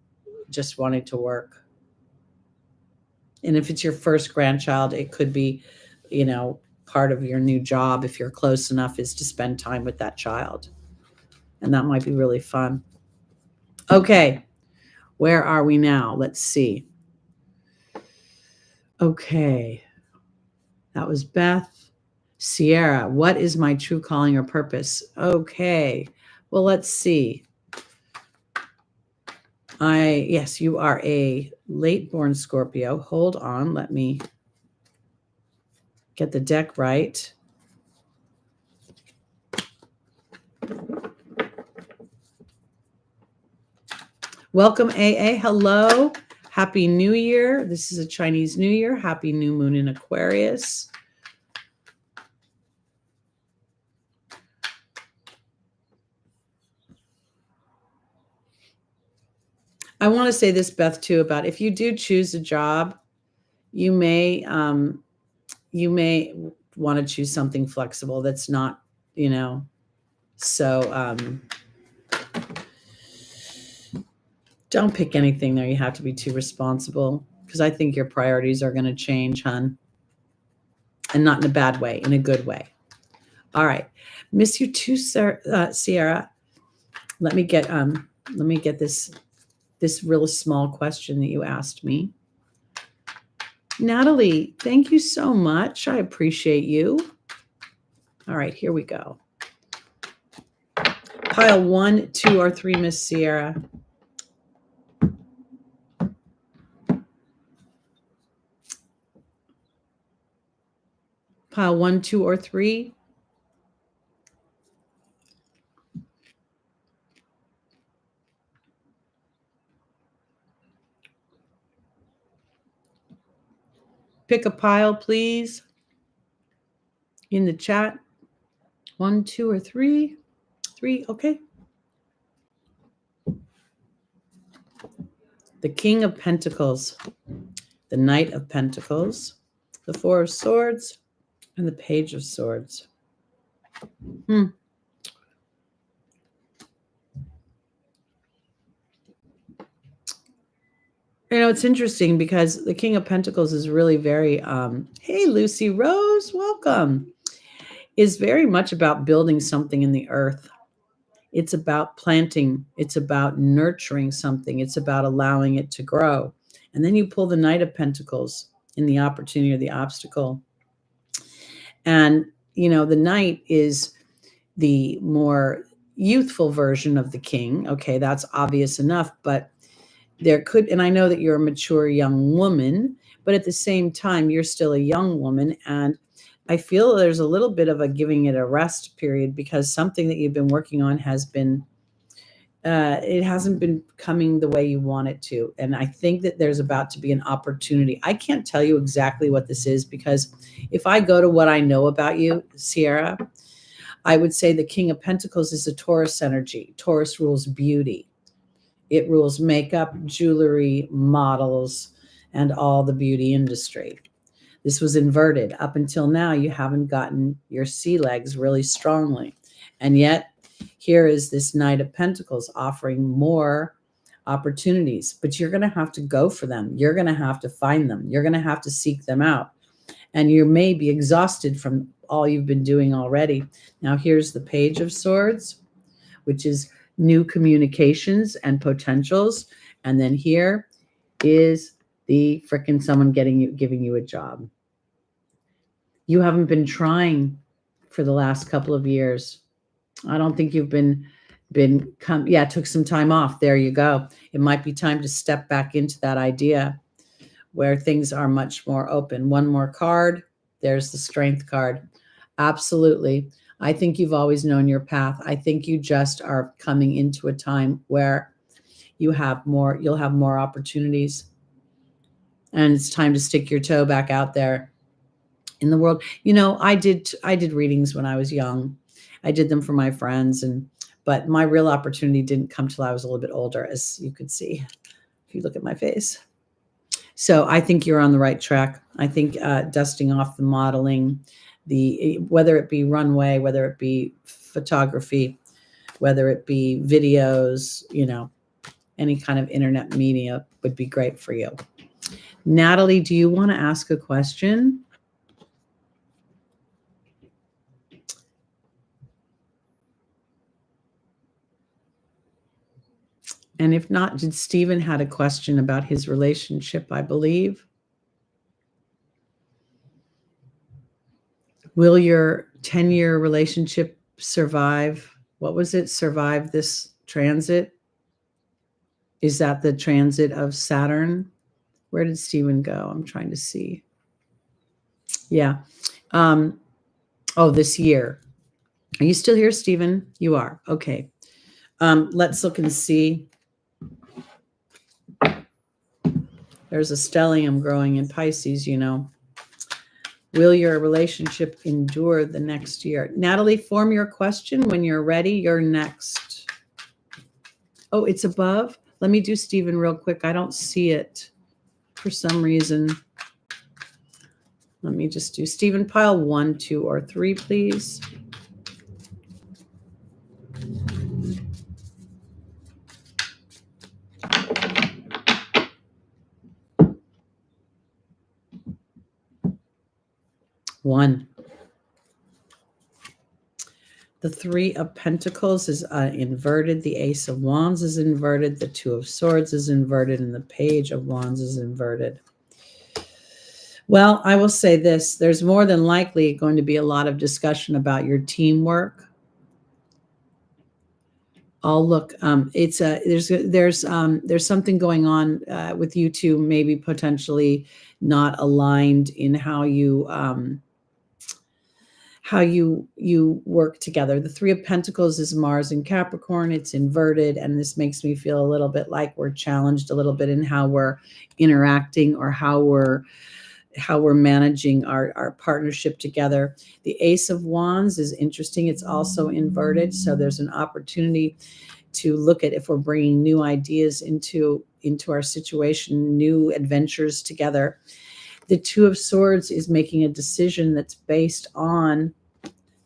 Speaker 1: just wanting to work. And if it's your first grandchild, it could be, part of your new job, if you're close enough, is to spend time with that child. And that might be really fun. Okay. Where are we now? Let's see. Okay. That was Beth. Sierra, what is my true calling or purpose? Okay. Well, let's see. Yes, you are a late born Scorpio. Hold on. Let me get the deck right. Welcome, AA. Hello. Happy New Year. This is a Chinese New Year. Happy new moon in Aquarius. I want to say this, Beth, too, about if you do choose a job, you may want to choose something flexible that's not, so Don't pick anything there. You have to be too responsible because I think your priorities are going to change, hon. And not in a bad way, in a good way. All right. Miss you too, Sierra. Let me get this really small question that you asked me. Natalie, thank you so much. I appreciate you. All right, here we go. Pile 1, 2, or 3, Miss Sierra. Pile 1, 2, or 3. Pick a pile, please, in the chat. 1, 2, or 3. 3, okay. The King of Pentacles, the Knight of Pentacles, the Four of Swords, and the Page of Swords. You know, it's interesting because the King of Pentacles is really very, hey, Lucy Rose, welcome, is very much about building something in the earth. It's about planting. It's about nurturing something. It's about allowing it to grow. And then you pull the Knight of Pentacles in the opportunity or the obstacle. And, you know, the Knight is the more youthful version of the King. Okay, that's obvious enough, but there could, and I know that you're a mature young woman, but at the same time, you're still a young woman. And I feel there's a little bit of a giving it a rest period because something that you've been working on has been, it hasn't been coming the way you want it to. And I think that there's about to be an opportunity. I can't tell you exactly what this is because if I go to what I know about you, Sierra, I would say the King of Pentacles is a Taurus energy. Taurus rules beauty. It rules makeup, jewelry, models, and all the beauty industry. This was inverted. Up until now, you haven't gotten your sea legs really strongly. And yet, here is this Knight of Pentacles offering more opportunities. But you're going to have to go for them. You're going to have to find them. You're going to have to seek them out. And you may be exhausted from all you've been doing already. Now, here's the Page of Swords, which is new communications and potentials. And then here is the frickin' someone giving you a job. You haven't been trying for the last couple of years. I don't think you've it took some time off. There you go. It might be time to step back into that idea where things are much more open. One more card. There's the Strength card. Absolutely. I think you've always known your path. I think you just are coming into a time where you'll have more opportunities. And it's time to stick your toe back out there in the world. You know, I did readings when I was young. I did them for my friends, but my real opportunity didn't come till I was a little bit older, as you could see if you look at my face. So I think you're on the right track. I think dusting off the modeling, whether it be runway, whether it be photography, whether it be videos, you know, any kind of internet media would be great for you. Natalie, do you want to ask a question? And if not, did Stephen had a question about his relationship, I believe. Will your 10-year relationship survive? What was it? Survive this transit? Is that the transit of Saturn? Where did Stephen go? I'm trying to see. Yeah. This year. Are you still here, Stephen? You are. Okay. Let's look and see. There's a stellium growing in Pisces, you know. Will your relationship endure the next year? Natalie, form your question when you're ready. You're next. Oh, it's above? Let me do Stephen real quick. I don't see it for some reason. Let me just do Stephen. Pile 1, 2, or 3, please. 1. The Three of Pentacles is inverted. The Ace of Wands is inverted. The Two of Swords is inverted. And the Page of Wands is inverted. Well, I will say this. There's more than likely going to be a lot of discussion about your teamwork. I'll look. There's something going on with you two, maybe potentially not aligned in how you work together. The Three of Pentacles is Mars in Capricorn. It's inverted, and this makes me feel a little bit like we're challenged a little bit in how we're interacting or how we're managing our partnership together. The Ace of Wands is interesting. It's also inverted, so there's an opportunity to look at if we're bringing new ideas into our situation, new adventures together. The Two of Swords is making a decision that's based on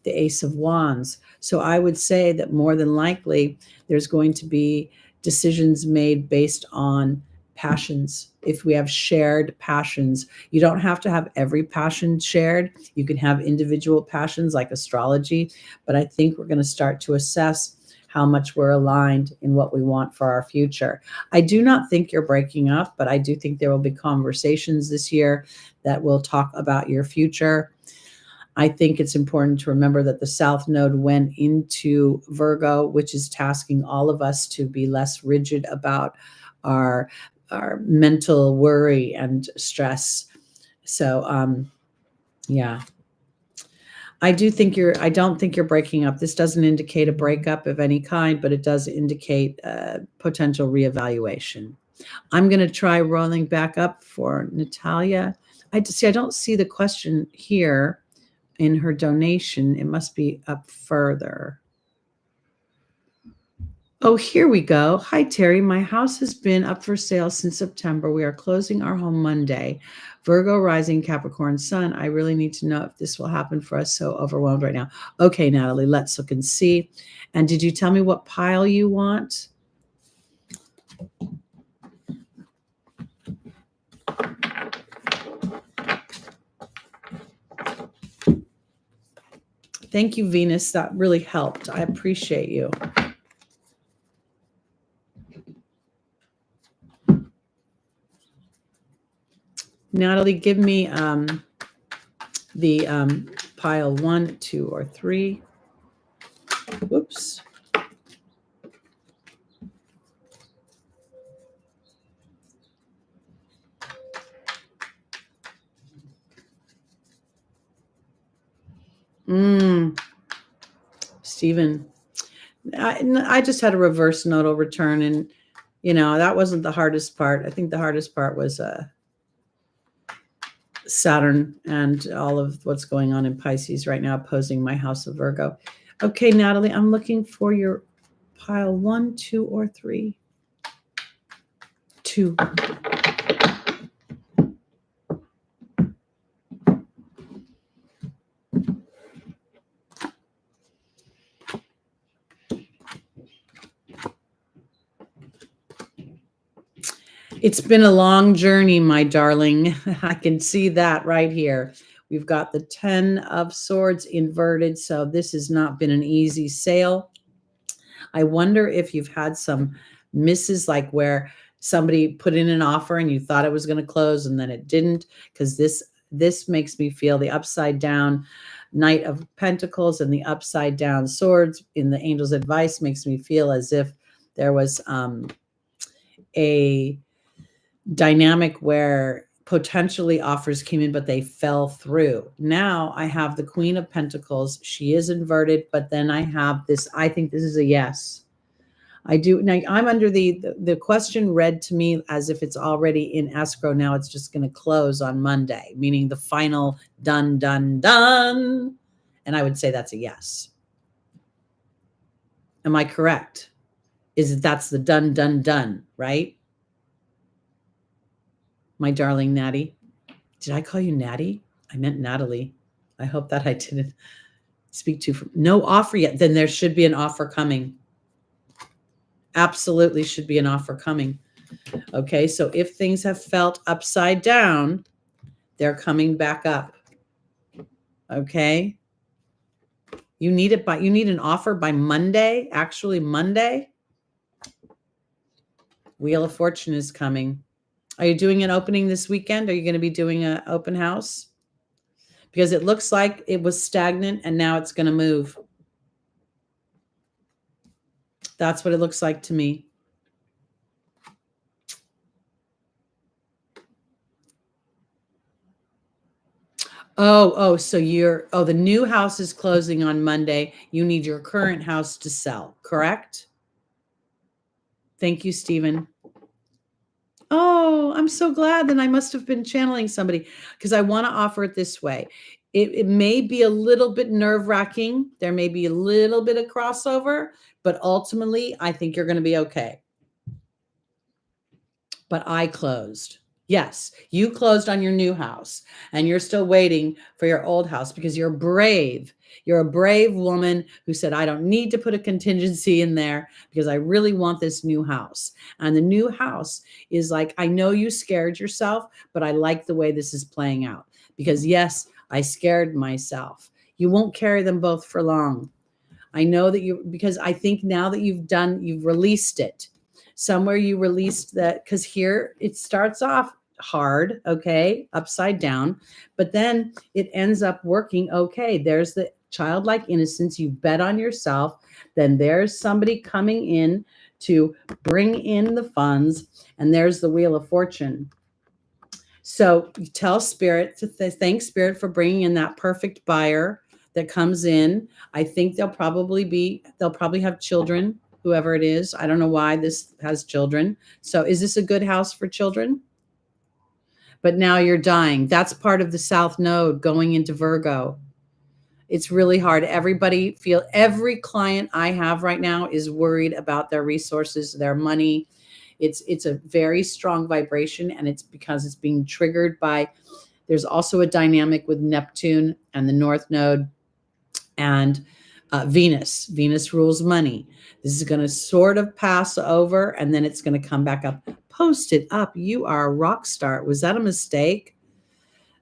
Speaker 1: the Ace of Wands. So I would say that more than likely there's going to be decisions made based on passions. If we have shared passions, you don't have to have every passion shared. You can have individual passions like astrology, but I think we're going to start to assess how much we're aligned in what we want for our future. I do not think you're breaking up, but I do think there will be conversations this year that will talk about your future. I think it's important to remember that the South Node went into Virgo, which is tasking all of us to be less rigid about our mental worry and stress. So, yeah. I don't think you're breaking up. This doesn't indicate a breakup of any kind, but it does indicate potential reevaluation. I'm going to try rolling back up for Natalia. I don't see the question here in her donation. It must be up further. Oh, here we go. Hi, Teri. My house has been up for sale since September. We are closing our home Monday. Virgo rising Capricorn sun. I really need to know if this will happen for us. So overwhelmed right now. Okay, Natalie, let's look and see. And did you tell me what pile you want? Thank you, Venus. That really helped. I appreciate you. Natalie, give me the pile 1, 2, or 3. Whoops. Stephen, I just had a reverse nodal return, and that wasn't the hardest part. I think the hardest part was Saturn and all of what's going on in Pisces right now opposing my house of Virgo. Okay, Natalie, I'm looking for your pile 1, 2, or 3. 2. It's been a long journey, my darling. I can see that right here. We've got the 10 of Swords inverted, so this has not been an easy sale. I wonder if you've had some misses, like where somebody put in an offer and you thought it was going to close and then it didn't, because this makes me feel the upside down Knight of Pentacles and the upside down Swords in the Angel's advice makes me feel as if there was a dynamic where potentially offers came in, but they fell through. Now I have the Queen of Pentacles. She is inverted, but then I have this. I think this is a yes. I do. Now I'm under the question read to me as if it's already in escrow. Now it's just going to close on Monday, meaning the final done. And I would say that's a yes. Am I correct? That's the done, right? My darling Natty. Did I call you Natty? I meant Natalie. I hope that I didn't speak to. No offer yet. Then there should be an offer coming. Absolutely should be an offer coming. Okay, so if things have felt upside down, they're coming back up. Okay. You need an offer by Monday, actually Monday. Wheel of Fortune is coming. Are you doing an opening this weekend? Are you going to be doing an open house? Because it looks like it was stagnant and now it's going to move. That's what it looks like to me. So the new house is closing on Monday. You need your current house to sell, correct? Thank you, Stephen. Oh, I'm so glad. Then I must have been channeling somebody because I want to offer it this way. It may be a little bit nerve-wracking. There may be a little bit of crossover, but ultimately, I think you're going to be okay. But I closed. Yes, you closed on your new house and you're still waiting for your old house because you're brave. You're a brave woman who said, I don't need to put a contingency in there because I really want this new house. And the new house is like, I know you scared yourself, but I like the way this is playing out because yes, I scared myself. You won't carry them both for long. I know that because I think now that you've released it. Somewhere you released that, because here it starts off hard, okay, upside down, but then it ends up working okay. There's the childlike innocence. You bet on yourself. Then there's somebody coming in to bring in the funds, and there's the Wheel of Fortune. So you tell Spirit to thank Spirit for bringing in that perfect buyer that comes in. I think they'll probably have children, whoever it is. I don't know why this has children. So is this a good house for children? But now you're dying. That's part of the South Node going into Virgo. It's really hard. Every client I have right now is worried about their resources, their money. It's a very strong vibration, and it's because it's being triggered by, there's also a dynamic with Neptune and the North Node and Venus. Venus rules money. This is going to sort of pass over, and then it's going to come back up. Post it up. You are a rock star. Was that a mistake?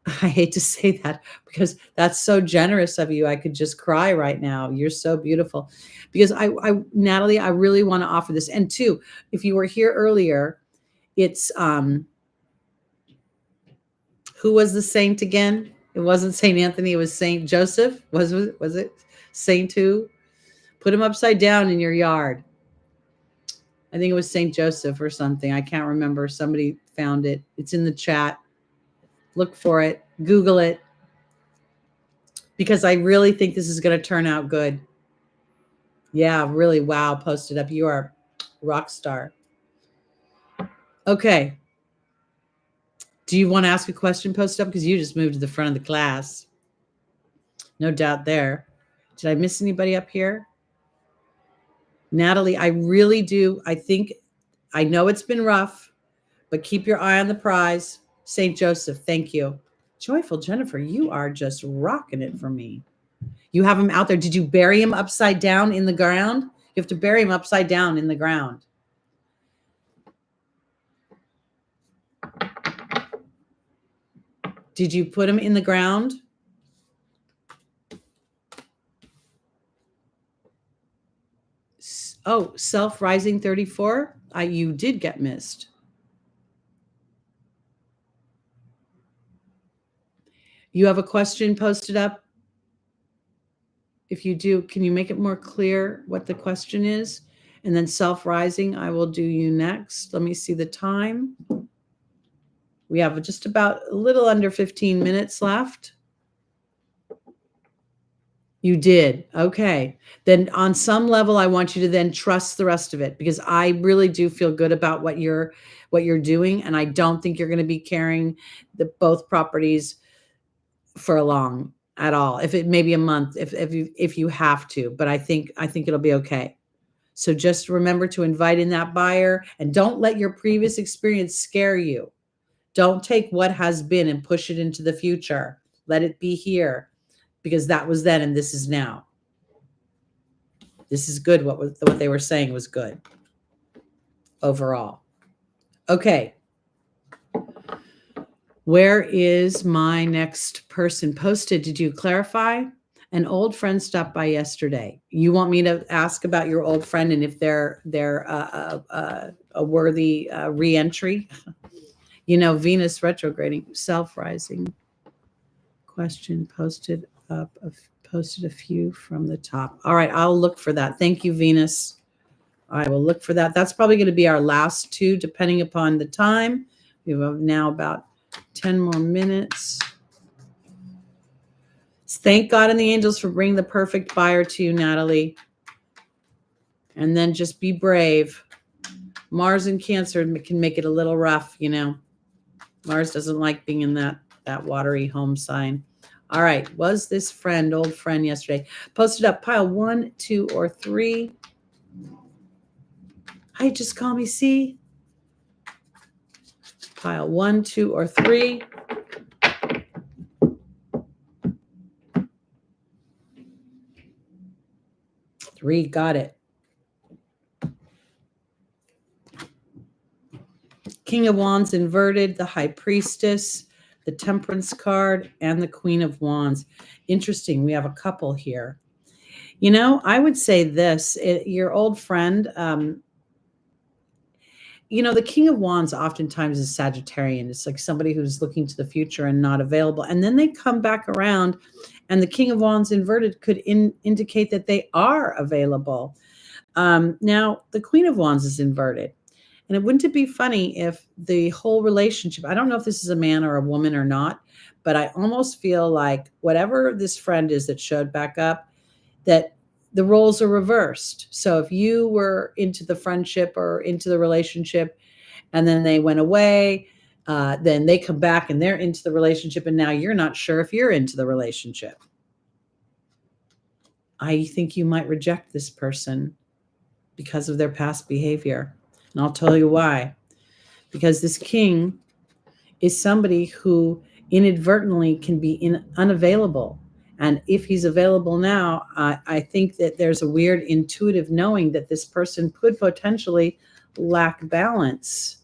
Speaker 1: I hate to say that because that's so generous of you. I could just cry right now. You're so beautiful. Because Natalie, I really want to offer this. And two, if you were here earlier, it's who was the saint again? It wasn't Saint Anthony, it was Saint Joseph. Was it Saint who? Put him upside down in your yard. I think it was Saint Joseph or something. I can't remember. Somebody found it. It's in the chat. Look for it. Google it. Because I really think this is going to turn out good. Yeah, really. Wow. Post it up. You are a rock star. Okay. Do you want to ask a question? Post it up because you just moved to the front of the class. No doubt there. Did I miss anybody up here? Natalie, I really do. I know it's been rough, but keep your eye on the prize. St. Joseph, thank you. Joyful Jennifer, you are just rocking it for me. You have him out there. Did you bury him upside down in the ground? You have to bury him upside down in the ground. Did you put him in the ground? Oh, self-rising 34? You did get missed. You have a question posted up? If you do, can you make it more clear what the question is? And then self-rising, I will do you next. Let me see the time. We have just about a little under 15 minutes left. You did. Okay. Then on some level, I want you to then trust the rest of it because I really do feel good about what you're doing. And I don't think you're going to be carrying both properties for long at all. If it maybe a month, if you have to, but I think it'll be okay. So just remember to invite in that buyer and don't let your previous experience scare you. Don't take what has been and push it into the future. Let it be here because that was then and this is now. This is good. What they were saying was good overall. Okay. Where is my next person posted? Did you clarify? An old friend stopped by yesterday. You want me to ask about your old friend and if they're a worthy re-entry? You know, Venus retrograding, self-rising. Question posted up, posted a few from the top. All right, I'll look for that. Thank you, Venus. I will look for that. That's probably going to be our last two, depending upon the time. We have now about 10 more minutes. Thank God and the angels for bringing the perfect buyer to you, Natalie. And then just be brave. Mars in Cancer can make it a little rough, you know. Mars doesn't like being in that watery home sign. All right. Was this friend, old friend yesterday? Posted up pile 1, 2, or 3. Hi, just call me C. Pile 1, 2, or 3. Three, got it. King of Wands inverted, the High Priestess, the Temperance card, and the Queen of Wands. Interesting. We have a couple here. You know, I would say this, your old friend, you know, the King of Wands oftentimes is Sagittarian. It's like somebody who's looking to the future and not available. And then they come back around, and the King of Wands inverted could indicate that they are available. Now, the Queen of Wands is inverted. And wouldn't it be funny if the whole relationship, I don't know if this is a man or a woman or not, but I almost feel like whatever this friend is that showed back up, that the roles are reversed. So if you were into the friendship or into the relationship and then they went away, then they come back and they're into the relationship and now you're not sure if you're into the relationship. I think you might reject this person because of their past behavior. And I'll tell you why. Because this king is somebody who inadvertently can be unavailable. And if he's available now, I think that there's a weird intuitive knowing that this person could potentially lack balance.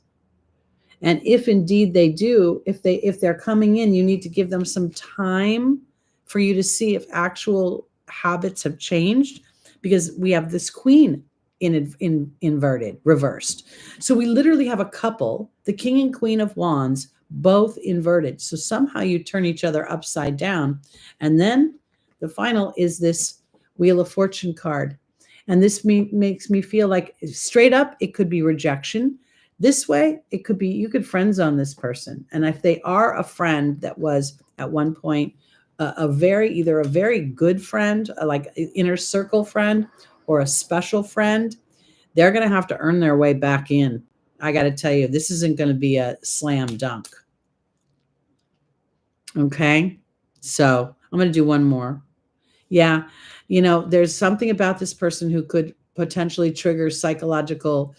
Speaker 1: And if indeed they do, if they're coming in, you need to give them some time for you to see if actual habits have changed, because we have this queen inverted, reversed. So we literally have a couple, the king and queen of wands, both inverted. So somehow you turn each other upside down. And then the final is this Wheel of Fortune card. And this makes me feel like straight up, it could be rejection. This way, it could be, you could friend zone this person. And if they are a friend that was at one point either a very good friend, like inner circle friend, or a special friend, they're going to have to earn their way back in. I got to tell you, this isn't going to be a slam dunk. Okay. So I'm going to do one more. Yeah. You know, there's something about this person who could potentially trigger psychological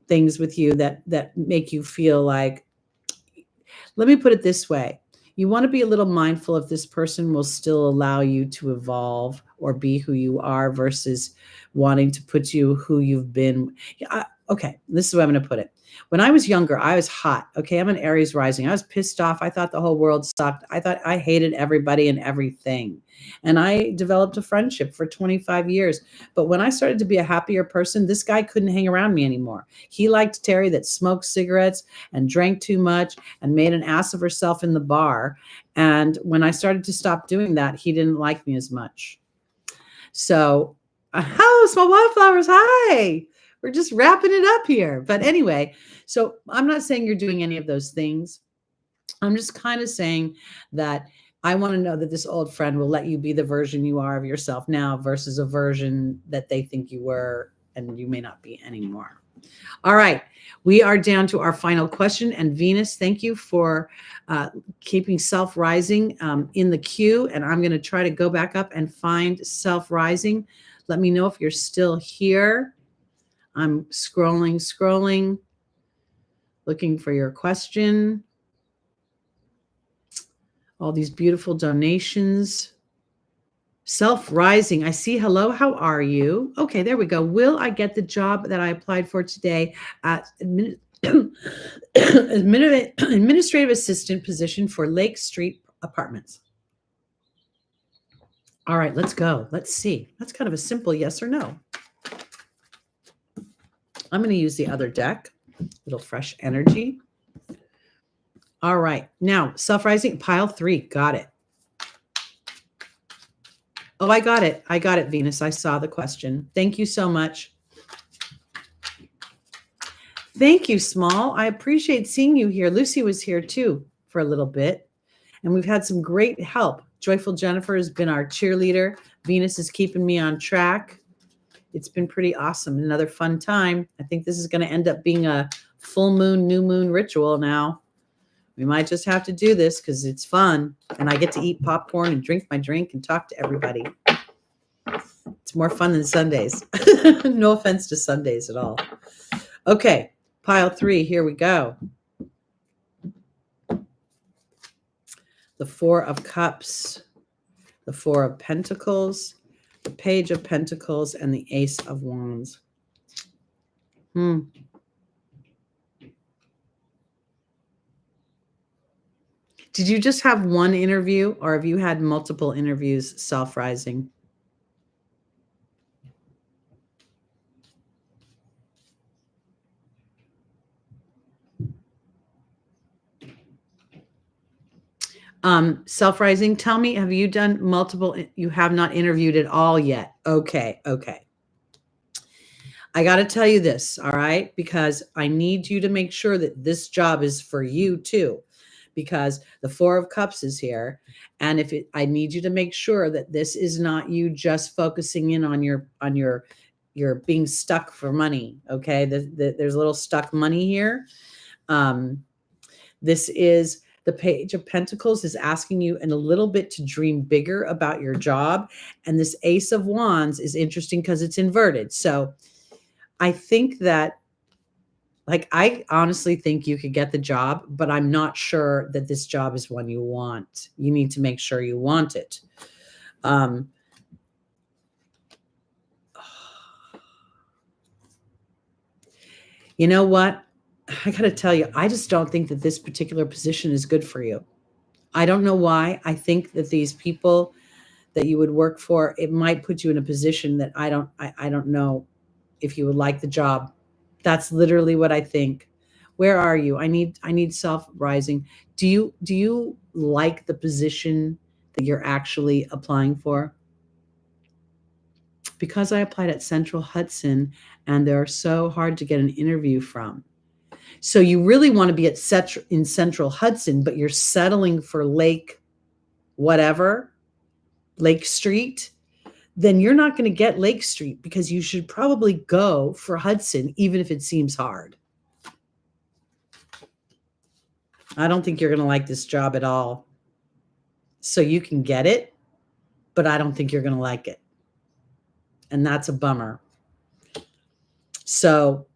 Speaker 1: things with you that make you feel like, let me put it this way. You want to be a little mindful if this person will still allow you to evolve or be who you are versus wanting to put you who you've been. Okay, this is what I'm going to put it. When I was younger, I was hot. Okay, I'm an Aries rising. I was pissed off. I thought the whole world sucked. I thought I hated everybody and everything. And I developed a friendship for 25 years. But when I started to be a happier person, this guy couldn't hang around me anymore. He liked Teri that smoked cigarettes and drank too much and made an ass of herself in the bar. And when I started to stop doing that, he didn't like me as much. So, oh, small wildflowers, hi. We're just wrapping it up here. But anyway, so I'm not saying you're doing any of those things. I'm just kind of saying that I want to know that this old friend will let you be the version you are of yourself now versus a version that they think you were and you may not be anymore. All right. We are down to our final question. And Venus, thank you for keeping self-rising in the queue. And I'm going to try to go back up and find self-rising. Let me know if you're still here. I'm scrolling, looking for your question. All these beautiful donations. Self-rising. I see. Hello, how are you? Okay, there we go. Will I get the job that I applied for today at Administrative assistant position for Lake Street Apartments. All right, let's go. Let's see. That's kind of a simple yes or no. I'm going to use the other deck. A little fresh energy. All right. Now, self-rising, pile 3. Got it. Oh, I got it. I got it, Venus. I saw the question. Thank you so much. Thank you, Small. I appreciate seeing you here. Lucy was here too for a little bit, and we've had some great help. Joyful Jennifer has been our cheerleader. Venus is keeping me on track. It's been pretty awesome. Another fun time. I think this is going to end up being a full moon, new moon ritual now. We might just have to do this because it's fun, and I get to eat popcorn and drink my drink and talk to everybody. It's more fun than Sundays. No offense to Sundays at all. Okay, pile 3, here we go. The 4 of Cups, the 4 of Pentacles, the Page of Pentacles, and the Ace of Wands. Did you just have one interview, or have you had multiple interviews self-rising? Self-rising, tell me, have you done multiple? You have not interviewed at all yet. Okay. I got to tell you this, all right? Because I need you to make sure that this job is for you too. Because the 4 of Cups is here. And I need you to make sure that this is not you just focusing in on your being stuck for money. Okay. There's a little stuck money here. This is the Page of Pentacles is asking you in a little bit to dream bigger about your job. And this Ace of Wands is interesting because it's inverted. So I think that, I honestly think you could get the job, but I'm not sure that this job is one you want. You need to make sure you want it. You know what? I got to tell you, I just don't think that this particular position is good for you. I don't know why. I think that these people that you would work for, it might put you in a position that I don't know if you would like the job. That's literally what I think. Where are you? I need self-rising. Do you like the position that you're actually applying for? Because I applied at Central Hudson and they're so hard to get an interview from. So you really want to be in Central Hudson, but you're settling for Lake Street, then you're not going to get Lake Street because you should probably go for Hudson, even if it seems hard. I don't think you're going to like this job at all. So you can get it, but I don't think you're going to like it. And that's a bummer. So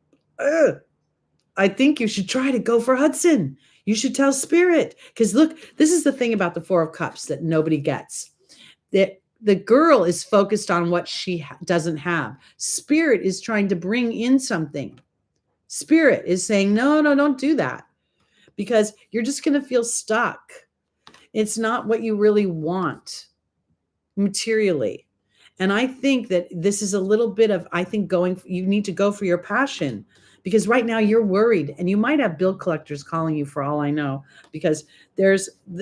Speaker 1: I think you should try to go for Hudson. You should tell Spirit. Because look, this is the thing about the 4 of Cups that nobody gets. The girl is focused on what she doesn't have. Spirit is trying to bring in something. Spirit is saying, no, don't do that. Because you're just going to feel stuck. It's not what you really want materially. And I think that this is a little bit of, you need to go for your passion. Because right now you're worried, and you might have bill collectors calling you for all I know, because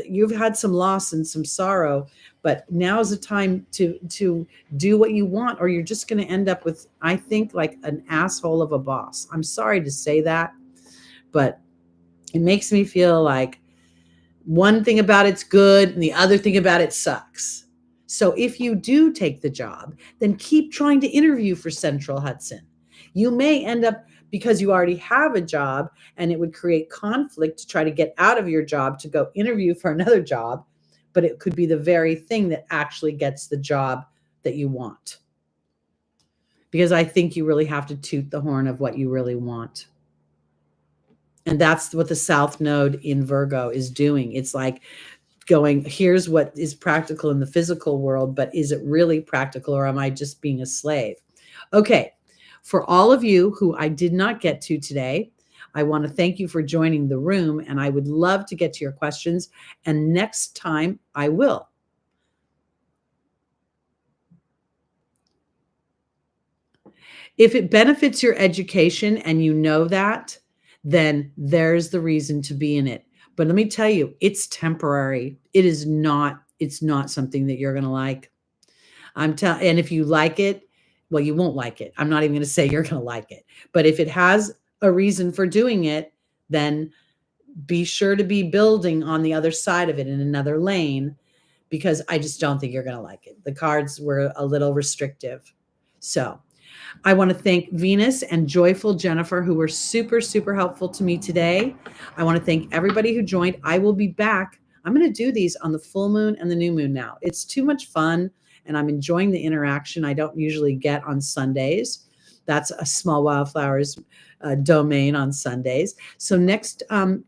Speaker 1: you've had some loss and some sorrow, but now is the time to do what you want, or you're just going to end up with, I think, like an asshole of a boss. I'm sorry to say that, but it makes me feel like one thing about it's good and the other thing about it sucks. So if you do take the job, then keep trying to interview for Central Hudson. You may end up, because you already have a job, and it would create conflict to try to get out of your job to go interview for another job, but it could be the very thing that actually gets the job that you want. Because I think you really have to toot the horn of what you really want. And that's what the South Node in Virgo is doing. It's like going, here's what is practical in the physical world, but is it really practical, or am I just being a slave? Okay. For all of you who I did not get to today, I want to thank you for joining the room, and I would love to get to your questions. And next time I will. If it benefits your education and you know that, then there's the reason to be in it. But let me tell you, it's temporary. It's not something that you're going to like. And if you like it, well, you won't like it. I'm not even going to say you're going to like it. But if it has a reason for doing it, then be sure to be building on the other side of it in another lane, because I just don't think you're going to like it. The cards were a little restrictive. So I want to thank Venus and Joyful Jennifer, who were super, super helpful to me today. I want to thank everybody who joined. I will be back. I'm going to do these on the full moon and the new moon now. It's too much fun, and I'm enjoying the interaction I don't usually get on Sundays. That's a Small Wildflowers domain on Sundays. So next time,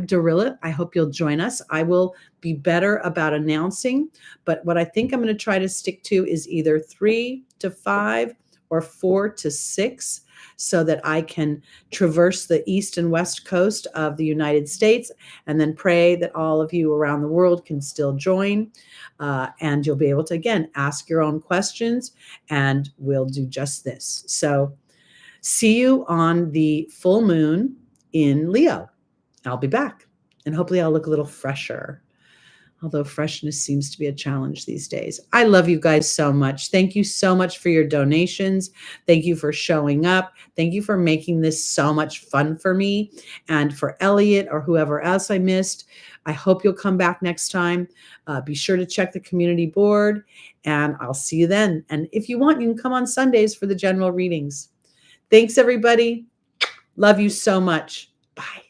Speaker 1: Dorilla, I hope you'll join us. I will be better about announcing, but what I think I'm going to try to stick to is either 3 to 5 or 4 to 6, so that I can traverse the east and west coast of the United States, and then pray that all of you around the world can still join. And you'll be able to, again, ask your own questions, and we'll do just this. So see you on the full moon in Leo. I'll be back, and hopefully I'll look a little fresher, although freshness seems to be a challenge these days. I love you guys so much. Thank you so much for your donations. Thank you for showing up. Thank you for making this so much fun for me, and for Elliot or whoever else I missed. I hope you'll come back next time. Be sure to check the community board, and I'll see you then. And if you want, you can come on Sundays for the general readings. Thanks, everybody. Love you so much. Bye.